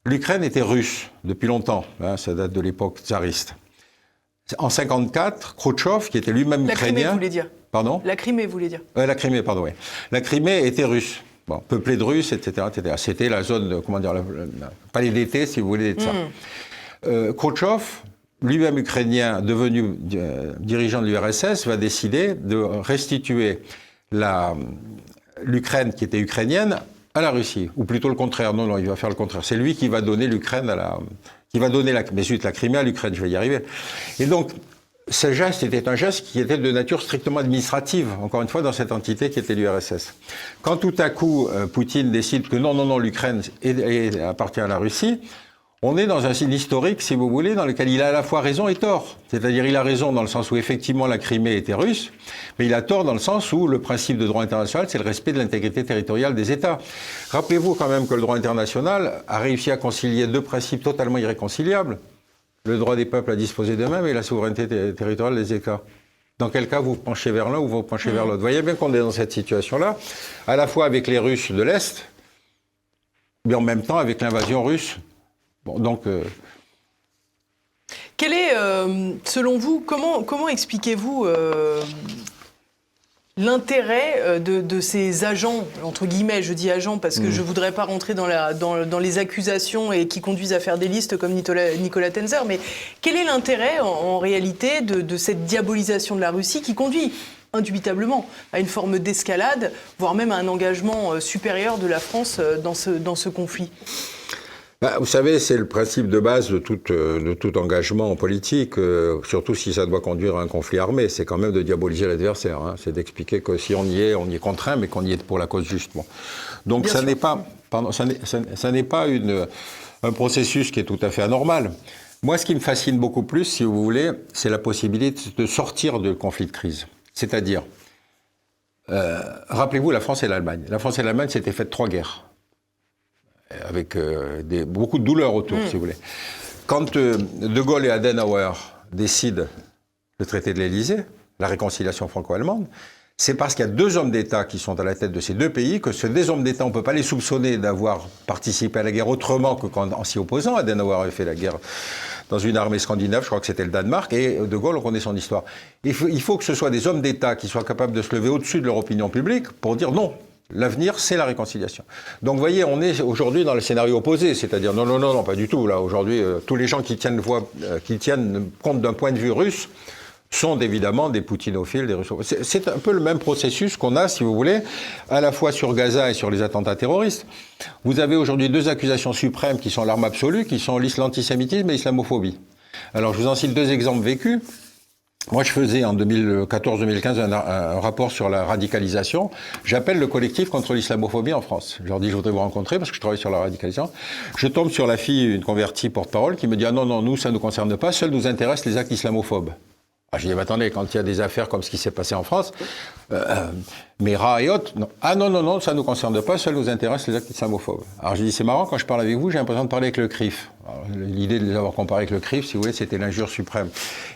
L'Ukraine était russe depuis longtemps, ça date de l'époque tsariste. En 1954, Khrouchtchev, qui était lui-même ukrainien... La Crimée, vous voulez dire ? Pardon ? La Crimée, vous voulez dire ? La Crimée, pardon, oui. La Crimée était russe, peuplée de Russes, etc., etc. C'était la zone, palais d'été, si vous voulez, de ça. Khrouchtchev, lui-même ukrainien, devenu dirigeant de l'URSS, va décider de restituer l'Ukraine, qui était ukrainienne, à la Russie. Ou plutôt le contraire. Non, il va faire le contraire. C'est lui qui va donner l'Ukraine qui va donner la Crimée à l'Ukraine, je vais y arriver. Et donc, ce geste était un geste qui était de nature strictement administrative, encore une fois, dans cette entité qui était l'URSS. Quand tout à coup, Poutine décide que non, l'Ukraine appartient à la Russie, on est dans un signe historique, si vous voulez, dans lequel il a à la fois raison et tort. C'est-à-dire, il a raison dans le sens où, effectivement, la Crimée était russe, mais il a tort dans le sens où le principe de droit international, c'est le respect de l'intégrité territoriale des États. Rappelez-vous quand même que le droit international a réussi à concilier 2 principes totalement irréconciliables. Le droit des peuples à disposer d'eux-mêmes et la souveraineté territoriale des États. Dans quel cas vous penchez vers l'un ou vous penchez vers l'autre. Vous voyez bien qu'on est dans cette situation-là, à la fois avec les Russes de l'Est, mais en même temps avec l'invasion russe. Donc, quel est, selon vous, comment expliquez-vous l'intérêt de ces agents, entre guillemets, je dis agents parce que je ne voudrais pas rentrer dans les accusations et qui conduisent à faire des listes comme Nicolas Tenzer, mais quel est l'intérêt en réalité de cette diabolisation de la Russie qui conduit indubitablement à une forme d'escalade, voire même à un engagement supérieur de la France dans ce conflit ? Vous savez, c'est le principe de base de tout engagement en politique, surtout si ça doit conduire à un conflit armé. C'est quand même de diaboliser l'adversaire. C'est d'expliquer que si on y est contraint, mais qu'on y est pour la cause juste. Donc ça n'est pas un processus qui est tout à fait anormal. Moi, ce qui me fascine beaucoup plus, si vous voulez, c'est la possibilité de sortir du conflit de crise. C'est-à-dire, rappelez-vous la France et l'Allemagne. La France et l'Allemagne s'étaient faites 3 guerres. Avec beaucoup de douleur autour, si vous voulez. Quand De Gaulle et Adenauer décident le traité de l'Élysée, la réconciliation franco-allemande, c'est parce qu'il y a 2 hommes d'État qui sont à la tête de ces 2 pays que ces 2 hommes d'État, on ne peut pas les soupçonner d'avoir participé à la guerre autrement qu'en s'y opposant. Adenauer avait fait la guerre dans une armée scandinave, je crois que c'était le Danemark, et De Gaulle, on connaît son histoire. Il faut que ce soit des hommes d'État qui soient capables de se lever au-dessus de leur opinion publique pour dire non. L'avenir, c'est la réconciliation. Donc, vous voyez, on est aujourd'hui dans le scénario opposé, c'est-à-dire non, pas du tout. Là, aujourd'hui, tous les gens qui tiennent compte d'un point de vue russe sont évidemment des poutinophiles, des russophiles. C'est un peu le même processus qu'on a, si vous voulez, à la fois sur Gaza et sur les attentats terroristes. Vous avez aujourd'hui 2 accusations suprêmes qui sont l'arme absolue, qui sont l'antisémitisme et l'islamophobie. Alors, je vous en cite 2 exemples vécus. Moi, je faisais en 2014-2015 un rapport sur la radicalisation. J'appelle le collectif contre l'islamophobie en France. Je leur dis, je voudrais vous rencontrer parce que je travaille sur la radicalisation. Je tombe sur la fille, une convertie porte-parole, qui me dit, ah non, nous, ça ne nous concerne pas, seuls nous intéressent les actes islamophobes. Ah, je dis, mais attendez, quand il y a des affaires comme ce qui s'est passé en France, Mera et autres, non. Ah non, ça ne nous concerne pas, seuls nous intéressent les actes islamophobes. Alors je dis, c'est marrant, quand je parle avec vous, j'ai l'impression de parler avec le CRIF. L'idée de les avoir comparés avec le CRIF, si vous voulez, c'était l'injure suprême.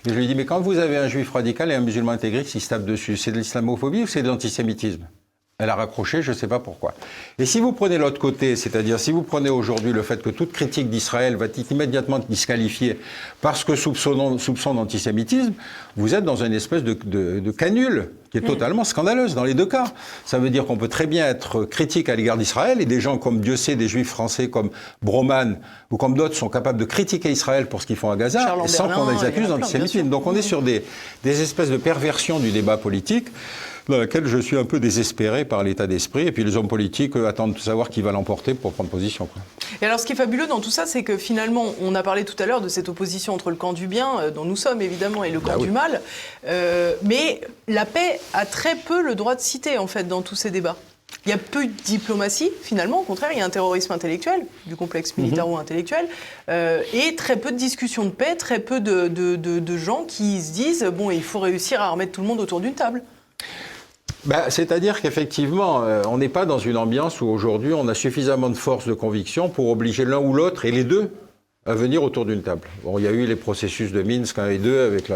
Et je lui dis, mais quand vous avez un juif radical et un musulman intégriste qui se tapent dessus, c'est de l'islamophobie ou c'est de l'antisémitisme ? Elle a raccroché, je ne sais pas pourquoi. Et si vous prenez l'autre côté, c'est-à-dire si vous prenez aujourd'hui le fait que toute critique d'Israël va être immédiatement disqualifiée parce que soupçon d'antisémitisme, vous êtes dans une espèce de canule qui est totalement scandaleuse dans les 2 cas. Ça veut dire qu'on peut très bien être critique à l'égard d'Israël et des gens comme Dieu sait, des juifs français comme Broman ou comme d'autres sont capables de critiquer Israël pour ce qu'ils font à Gaza sans qu'on les accuse d'antisémitisme. Donc on est sur des espèces de perversions du débat politique dans laquelle je suis un peu désespéré par l'état d'esprit. Et puis les hommes politiques attendent de savoir qui va l'emporter pour prendre position, quoi. Et alors ce qui est fabuleux dans tout ça, c'est que finalement, on a parlé tout à l'heure de cette opposition entre le camp du bien, dont nous sommes évidemment, et le camp du mal. Mais la paix a très peu le droit de citer, en fait, dans tous ces débats. Il y a peu de diplomatie, finalement. Au contraire, il y a un terrorisme intellectuel, du complexe militaro-intellectuel, et très peu de discussions de paix, très peu de gens qui se disent « bon, il faut réussir à remettre tout le monde autour d'une table ». C'est-à-dire qu'effectivement, on n'est pas dans une ambiance où aujourd'hui on a suffisamment de force de conviction pour obliger l'un ou l'autre, et les 2, à venir autour d'une table. Bon, il y a eu les processus de Minsk 1 et 2 avec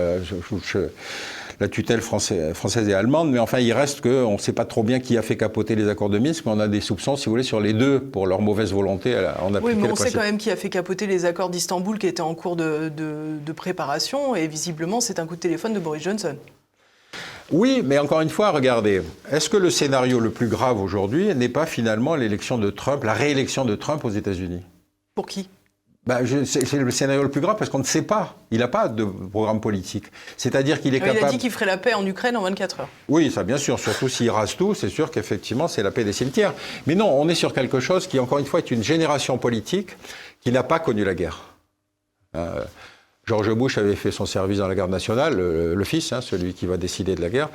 la tutelle française et allemande, mais enfin il reste qu'on ne sait pas trop bien qui a fait capoter les accords de Minsk, mais on a des soupçons, si vous voulez, sur les 2 pour leur mauvaise volonté en appliquer. Oui, mais on sait quand même qui a fait capoter les accords d'Istanbul qui étaient en cours de préparation, et visiblement c'est un coup de téléphone de Boris Johnson. Oui, mais encore une fois, regardez, est-ce que le scénario le plus grave aujourd'hui n'est pas finalement l'élection de Trump, la réélection de Trump aux États-Unis ? Pour qui ? C'est le scénario le plus grave parce qu'on ne sait pas. Il n'a pas de programme politique. C'est-à-dire qu'il est capable... Il a dit qu'il ferait la paix en Ukraine en 24 heures. Oui, ça bien sûr. Surtout s'il rase tout, c'est sûr qu'effectivement c'est la paix des cimetières. Mais non, on est sur quelque chose qui, encore une fois, est une génération politique qui n'a pas connu la guerre. George Bush avait fait son service dans la garde nationale, le fils, celui qui va décider de la guerre.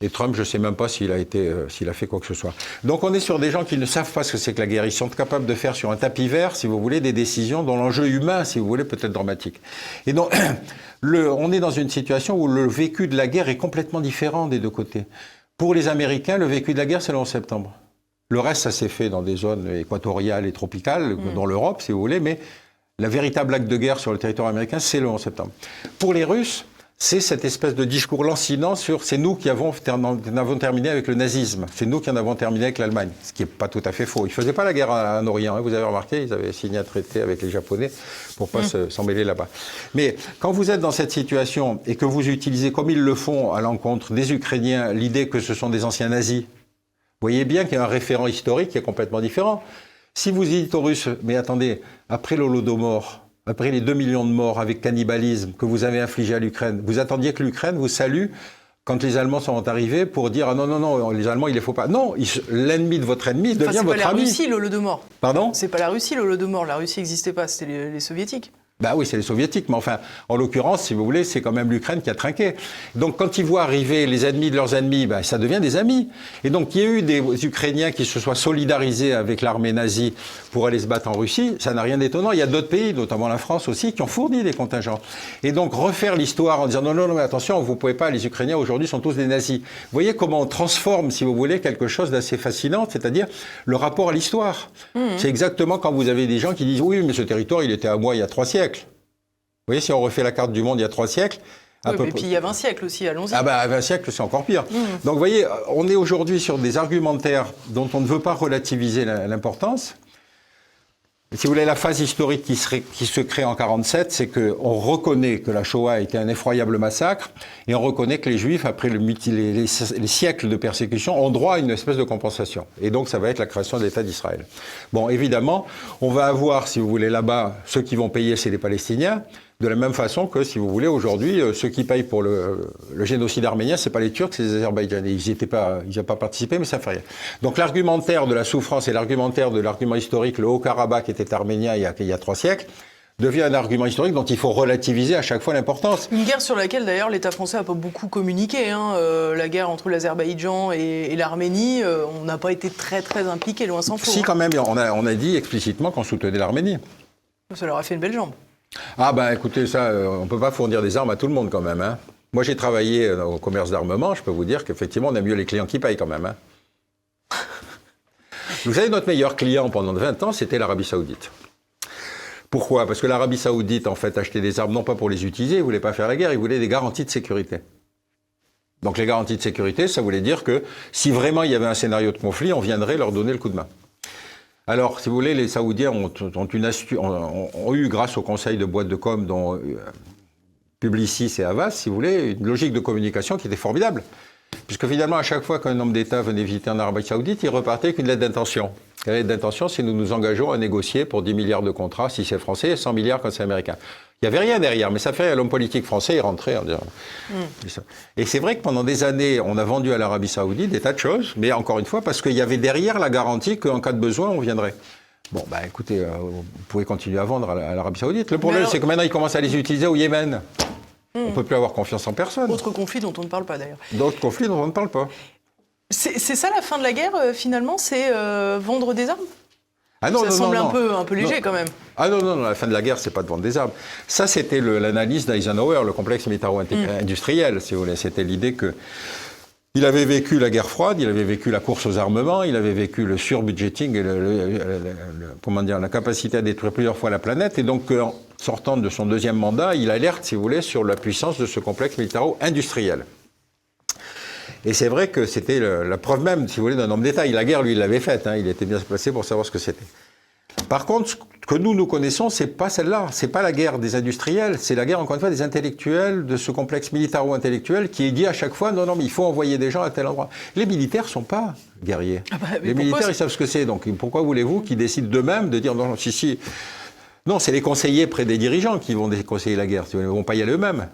Et Trump, je ne sais même pas s'il a fait quoi que ce soit. Donc on est sur des gens qui ne savent pas ce que c'est que la guerre. Ils sont capables de faire sur un tapis vert, si vous voulez, des décisions dont l'enjeu humain, si vous voulez, peut être dramatique. Et donc, on est dans une situation où le vécu de la guerre est complètement différent des 2 côtés. Pour les Américains, le vécu de la guerre, c'est le 11 septembre. Le reste, ça s'est fait dans des zones équatoriales et tropicales, dans l'Europe, si vous voulez, mais la véritable acte de guerre sur le territoire américain, c'est le 11 septembre. Pour les Russes, c'est cette espèce de discours lancinant sur « c'est nous qui avons terminé avec le nazisme, c'est nous qui en avons terminé avec l'Allemagne », ce qui n'est pas tout à fait faux. Ils ne faisaient pas la guerre en Orient, vous avez remarqué, ils avaient signé un traité avec les Japonais pour ne pas s'en mêler là-bas. Mais quand vous êtes dans cette situation et que vous utilisez, comme ils le font à l'encontre des Ukrainiens, l'idée que ce sont des anciens nazis, vous voyez bien qu'il y a un référent historique qui est complètement différent. Si vous dites aux Russes, mais attendez, après l'Holodomor, après les 2 millions de morts avec cannibalisme que vous avez infligé à l'Ukraine, vous attendiez que l'Ukraine vous salue quand les Allemands sont arrivés pour dire « Ah non, les Allemands, il ne les faut pas ». Non, l'ennemi de votre ennemi devient votre ami. C'est pas la Russie, l'Holodomor. Pardon ? C'est pas la Russie, l'Holodomor. La Russie n'existait pas, c'était les Soviétiques. Bah oui, c'est les Soviétiques, mais enfin, en l'occurrence, si vous voulez, c'est quand même l'Ukraine qui a trinqué. Donc, quand ils voient arriver les ennemis de leurs ennemis, ça devient des amis. Et donc, il y a eu des Ukrainiens qui se soient solidarisés avec l'armée nazie pour aller se battre en Russie, ça n'a rien d'étonnant. Il y a d'autres pays, notamment la France aussi, qui ont fourni des contingents. Et donc, refaire l'histoire en disant non, mais attention, vous pouvez pas, les Ukrainiens aujourd'hui sont tous des nazis. Vous voyez comment on transforme, si vous voulez, quelque chose d'assez fascinant, c'est-à-dire le rapport à l'histoire. C'est exactement quand vous avez des gens qui disent oui, mais ce territoire, il était à moi il y a 3 siècles. Vous voyez, si on refait la carte du monde il y a 3 siècles, Et puis il y a 20 siècles aussi, allons-y. Ah bah, 20 siècles, c'est encore pire. Donc vous voyez, on est aujourd'hui sur des argumentaires dont on ne veut pas relativiser l'importance. Si vous voulez, la phase historique qui se crée en 1947, c'est qu'on reconnaît que la Shoah a été un effroyable massacre, et on reconnaît que les Juifs, après les siècles de persécution, ont droit à une espèce de compensation. Et donc, ça va être la création de l'État d'Israël. Bon, évidemment, on va avoir, si vous voulez, là-bas, ceux qui vont payer, c'est les Palestiniens, de la même façon que, si vous voulez, aujourd'hui, ceux qui payent pour le génocide arménien, c'est pas les Turcs, c'est les Azerbaïdjanais. Ils n'ont pas participé, mais ça fait rien. Donc l'argumentaire de la souffrance et l'argumentaire de l'argument historique, le Haut-Karabakh qui était arménien il y a 3 siècles, devient un argument historique dont il faut relativiser à chaque fois l'importance. Une guerre sur laquelle, d'ailleurs, l'État français n'a pas beaucoup communiqué. La guerre entre l'Azerbaïdjan et l'Arménie, on n'a pas été très, très impliqué, loin s'en faut. Si, quand même, on a dit explicitement qu'on soutenait l'Arménie. Ça leur a fait une belle jambe. Ah ben écoutez, ça, on ne peut pas fournir des armes à tout le monde quand même. Hein. Moi j'ai travaillé au commerce d'armement, je peux vous dire qu'effectivement on a mieux les clients qui payent quand même. Hein. Vous savez, notre meilleur client pendant 20 ans, c'était l'Arabie Saoudite. Pourquoi ? Parce que l'Arabie Saoudite, en fait, achetait des armes non pas pour les utiliser, ils ne voulaient pas faire la guerre, ils voulaient des garanties de sécurité. Donc les garanties de sécurité, ça voulait dire que si vraiment il y avait un scénario de conflit, on viendrait leur donner le coup de main. Alors, si vous voulez, les Saoudiens ont eu, grâce au conseil de boîtes de com dont Publicis et Havas, si vous voulez, une logique de communication qui était formidable. Puisque finalement, à chaque fois qu'un homme d'État venait visiter en Arabie Saoudite, il repartait avec une lettre d'intention. La lettre d'intention, c'est nous nous engageons à négocier pour 10 milliards de contrats si c'est français et 100 milliards quand c'est américain. Il n'y avait rien derrière, mais ça fait l'homme politique français est rentré en disant. Et c'est vrai que pendant des années, on a vendu à l'Arabie Saoudite des tas de choses, mais encore une fois, parce qu'il y avait derrière la garantie qu'en cas de besoin, on viendrait. Bon, bah écoutez, vous pouvez continuer à vendre à l'Arabie Saoudite. Le problème, c'est que maintenant, ils commencent à les utiliser au Yémen. On ne peut plus avoir confiance en personne. Autre conflit dont on ne parle pas d'ailleurs. D'autres conflits dont on ne parle pas. C'est ça la fin de la guerre, finalement, c'est vendre des armes ? Ah non, ça semble un peu léger quand même. Ah non, la fin de la guerre, c'est pas de vendre des armes. Ça, c'était l'analyse d'Eisenhower, le complexe militaro-industriel, si vous voulez. C'était l'idée que il avait vécu la guerre froide, il avait vécu la course aux armements, il avait vécu le surbudgeting et la capacité à détruire plusieurs fois la planète. Et donc, en sortant de son deuxième mandat, il alerte, si vous voulez, sur la puissance de ce complexe militaro-industriel. Et c'est vrai que c'était la preuve même, si vous voulez, d'un homme d'État. La guerre, lui, il l'avait faite. Il était bien placé pour savoir ce que c'était. Par contre, ce que nous connaissons, c'est pas celle-là. C'est pas la guerre des industriels. C'est la guerre, encore une fois, des intellectuels, de ce complexe militaro-intellectuel qui est dit à chaque fois, non, mais il faut envoyer des gens à tel endroit. Les militaires sont pas guerriers. Les militaires, ils savent ce que c'est. Donc, pourquoi voulez-vous qu'ils décident d'eux-mêmes de dire, non, si. Non, c'est les conseillers près des dirigeants qui vont conseiller la guerre. Ils ne vont pas y aller eux-mêmes.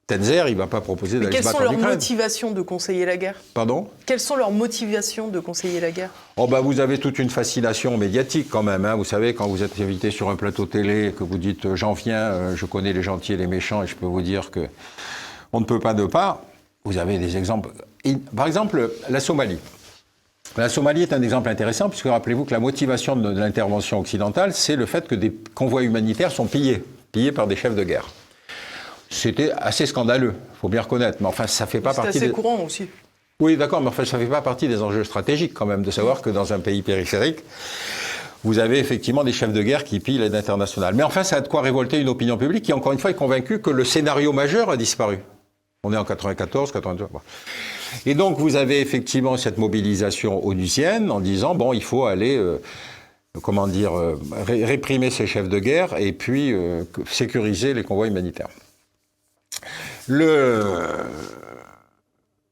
Tenzer, il ne va pas proposer d'aller se battre en Ukraine. Quelles sont leurs motivations de conseiller la guerre ? Pardon ? Quelles sont leurs motivations de conseiller la guerre ? Vous avez toute une fascination médiatique quand même. Vous savez, quand vous êtes invité sur un plateau télé et que vous dites « j'en viens, je connais les gentils et les méchants et je peux vous dire que on ne peut pas ne pas », vous avez des exemples. Par exemple, la Somalie. La Somalie est un exemple intéressant puisque rappelez-vous que la motivation de l'intervention occidentale, c'est le fait que des convois humanitaires sont pillés par des chefs de guerre. C'était assez scandaleux, il faut bien reconnaître. Mais enfin, ça fait pas partie. C'est assez courant aussi. Oui, d'accord, mais enfin, ça fait pas partie des enjeux stratégiques quand même de savoir que dans un pays périphérique, vous avez effectivement des chefs de guerre qui pillent l'aide internationale. Mais enfin, ça a de quoi révolter une opinion publique qui, encore une fois, est convaincue que le scénario majeur a disparu. On est en 94, 92. Et donc, vous avez effectivement cette mobilisation onusienne en disant, bon, il faut aller... réprimer ces chefs de guerre et puis sécuriser les convois humanitaires.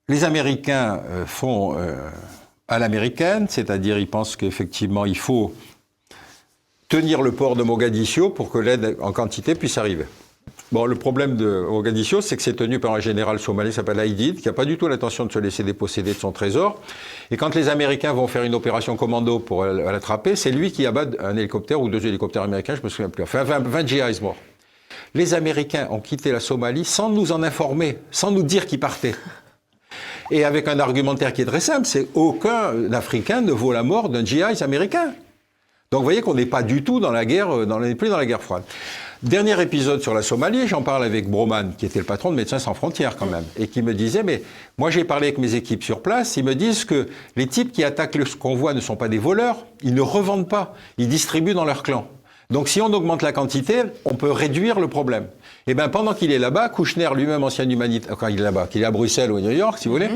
Les Américains font à l'américaine, c'est-à-dire ils pensent qu'effectivement il faut tenir le port de Mogadiscio pour que l'aide en quantité puisse arriver. Bon, le problème de Mogadiscio, c'est que c'est tenu par un général somalien qui s'appelle Aidid, qui n'a pas du tout l'intention de se laisser déposséder de son trésor. Et quand les Américains vont faire une opération commando pour l'attraper, c'est lui qui abat un hélicoptère ou 2 hélicoptères américains, je me souviens plus. Enfin, 20 GIs morts. Les Américains ont quitté la Somalie sans nous en informer, sans nous dire qu'ils partaient. Et avec un argumentaire qui est très simple, c'est aucun Africain ne vaut la mort d'un GI américain. Donc vous voyez qu'on n'est pas du tout dans la guerre, plus dans la guerre froide. Dernier épisode sur la Somalie, j'en parle avec Broman, qui était le patron de Médecins sans frontières quand même, et qui me disait, mais moi j'ai parlé avec mes équipes sur place, ils me disent que les types qui attaquent le convoi ne sont pas des voleurs, ils ne revendent pas, ils distribuent dans leur clan. Donc si on augmente la quantité, on peut réduire le problème. Et bien pendant qu'il est là-bas, Kouchner, lui-même ancien humanitaire, quand il est là-bas, qu'il est à Bruxelles ou à New York, si vous voulez,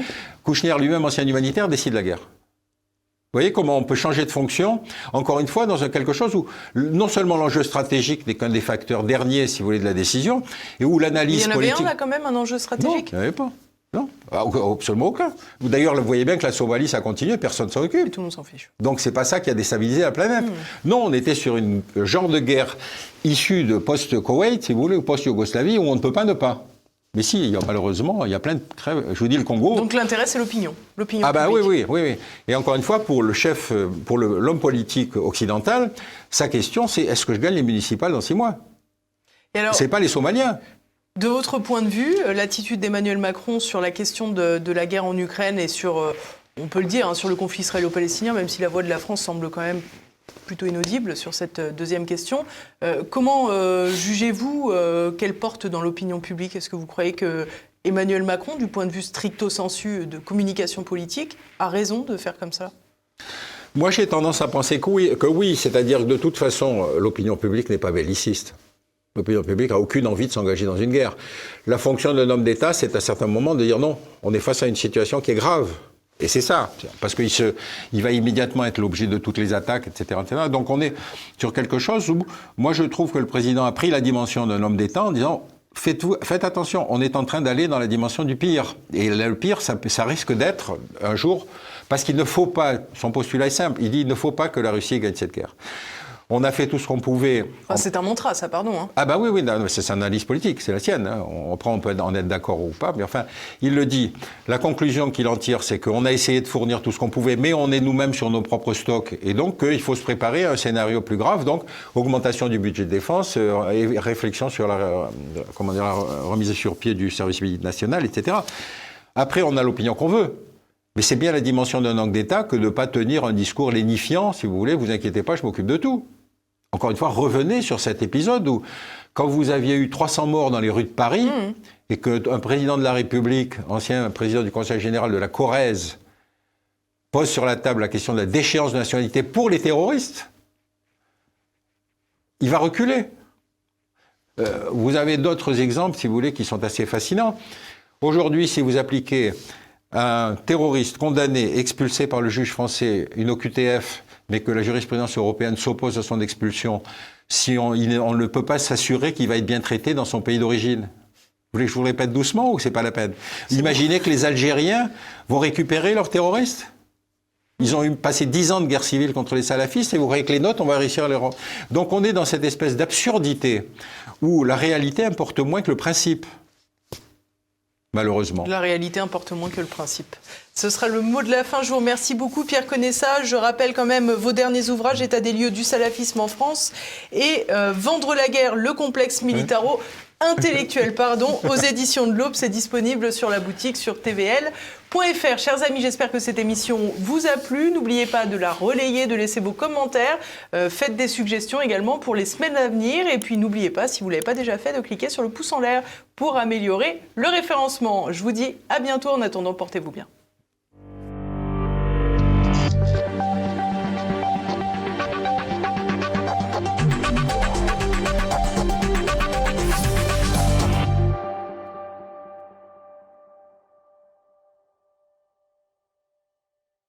Kouchner, lui-même ancien humanitaire, décide la guerre. Vous voyez comment on peut changer de fonction, encore une fois, dans quelque chose où non seulement l'enjeu stratégique n'est qu'un des facteurs derniers, si vous voulez, de la décision, et où l'analyse politique... Il y en avait un, là, quand même, un enjeu stratégique? Non, il n'y en avait pas. Non, absolument aucun. D'ailleurs, vous voyez bien que la Somalie, ça continue, personne ne s'en occupe. Et tout le monde s'en fiche. Donc c'est pas ça qui a déstabilisé la planète. Non, on était sur une genre de guerre issue de post-Koweït, si vous voulez, ou post-Yougoslavie, où on ne peut pas ne pas. Mais si, malheureusement, il y a plein de crèves. Je vous dis, le Congo... Donc l'intérêt, c'est l'opinion. Ah ben oui. Et encore une fois, pour le chef, pour l'homme politique occidental, sa question, c'est est-ce que je gagne les municipales dans 6 mois? C'est pas les Somaliens. De votre point de vue, l'attitude d'Emmanuel Macron sur la question de la guerre en Ukraine et sur, on peut le dire, hein, sur le conflit israélo-palestinien, même si la voix de la France semble quand même plutôt inaudible sur cette deuxième question, comment jugez-vous qu'elle porte dans l'opinion publique? Est-ce que vous croyez que Emmanuel Macron, du point de vue stricto sensu de communication politique, a raison de faire comme ça? Moi, j'ai tendance à penser que oui, c'est-à-dire que de toute façon, l'opinion publique n'est pas belliciste. L'opinion publique n'a aucune envie de s'engager dans une guerre. La fonction d'un homme d'État, c'est à certains moments de dire non, on est face à une situation qui est grave. Et c'est ça, parce qu'il va immédiatement être l'objet de toutes les attaques, etc., etc. Donc on est sur quelque chose où, moi je trouve que le président a pris la dimension d'un homme d'État en disant faites attention, on est en train d'aller dans la dimension du pire. Et le pire, ça risque d'être un jour, parce qu'il ne faut pas, son postulat est simple, il dit il ne faut pas que la Russie gagne cette guerre. On a fait tout ce qu'on pouvait. Enfin, c'est un mantra, ça, pardon. Hein. Ah bah oui, c'est une analyse politique, c'est la sienne. Hein. On peut en être d'accord ou pas, mais enfin, il le dit. La conclusion qu'il en tire, c'est qu'on a essayé de fournir tout ce qu'on pouvait, mais on est nous-mêmes sur nos propres stocks, et donc il faut se préparer à un scénario plus grave, donc augmentation du budget de défense, et réflexion sur la remise sur pied du service militaire national, etc. Après, on a l'opinion qu'on veut. Mais c'est bien la dimension d'un homme d'État que de ne pas tenir un discours lénifiant, si vous voulez, vous inquiétez pas, je m'occupe de tout. Encore une fois, revenez sur cet épisode où, quand vous aviez eu 300 morts dans les rues de Paris, et qu'un président de la République, ancien président du Conseil général de la Corrèze, pose sur la table la question de la déchéance de nationalité pour les terroristes, il va reculer. Vous avez d'autres exemples, si vous voulez, qui sont assez fascinants. Aujourd'hui, si vous appliquez un terroriste condamné, expulsé par le juge français, une OQTF, mais que la jurisprudence européenne s'oppose à son expulsion, si on ne peut pas s'assurer qu'il va être bien traité dans son pays d'origine. Vous voulez que je vous répète doucement ou c'est pas la peine? Imaginez que les Algériens vont récupérer leurs terroristes. Ils ont passé 10 ans de guerre civile contre les salafistes et vous croyez que les nôtres, on va réussir à les rendre. Donc on est dans cette espèce d'absurdité où la réalité importe moins que le principe. Malheureusement. La réalité importe moins que le principe. Ce sera le mot de la fin. Je vous remercie beaucoup, Pierre Conessa. Je rappelle quand même vos derniers ouvrages, État des lieux du salafisme en France et Vendre la guerre, le complexe militaro-intellectuel, aux éditions de l'Aube. C'est disponible sur la boutique sur tvl.fr. Chers amis, j'espère que cette émission vous a plu. N'oubliez pas de la relayer, de laisser vos commentaires. Faites des suggestions également pour les semaines à venir. Et puis n'oubliez pas, si vous ne l'avez pas déjà fait, de cliquer sur le pouce en l'air pour améliorer le référencement. Je vous dis à bientôt. En attendant, portez-vous bien.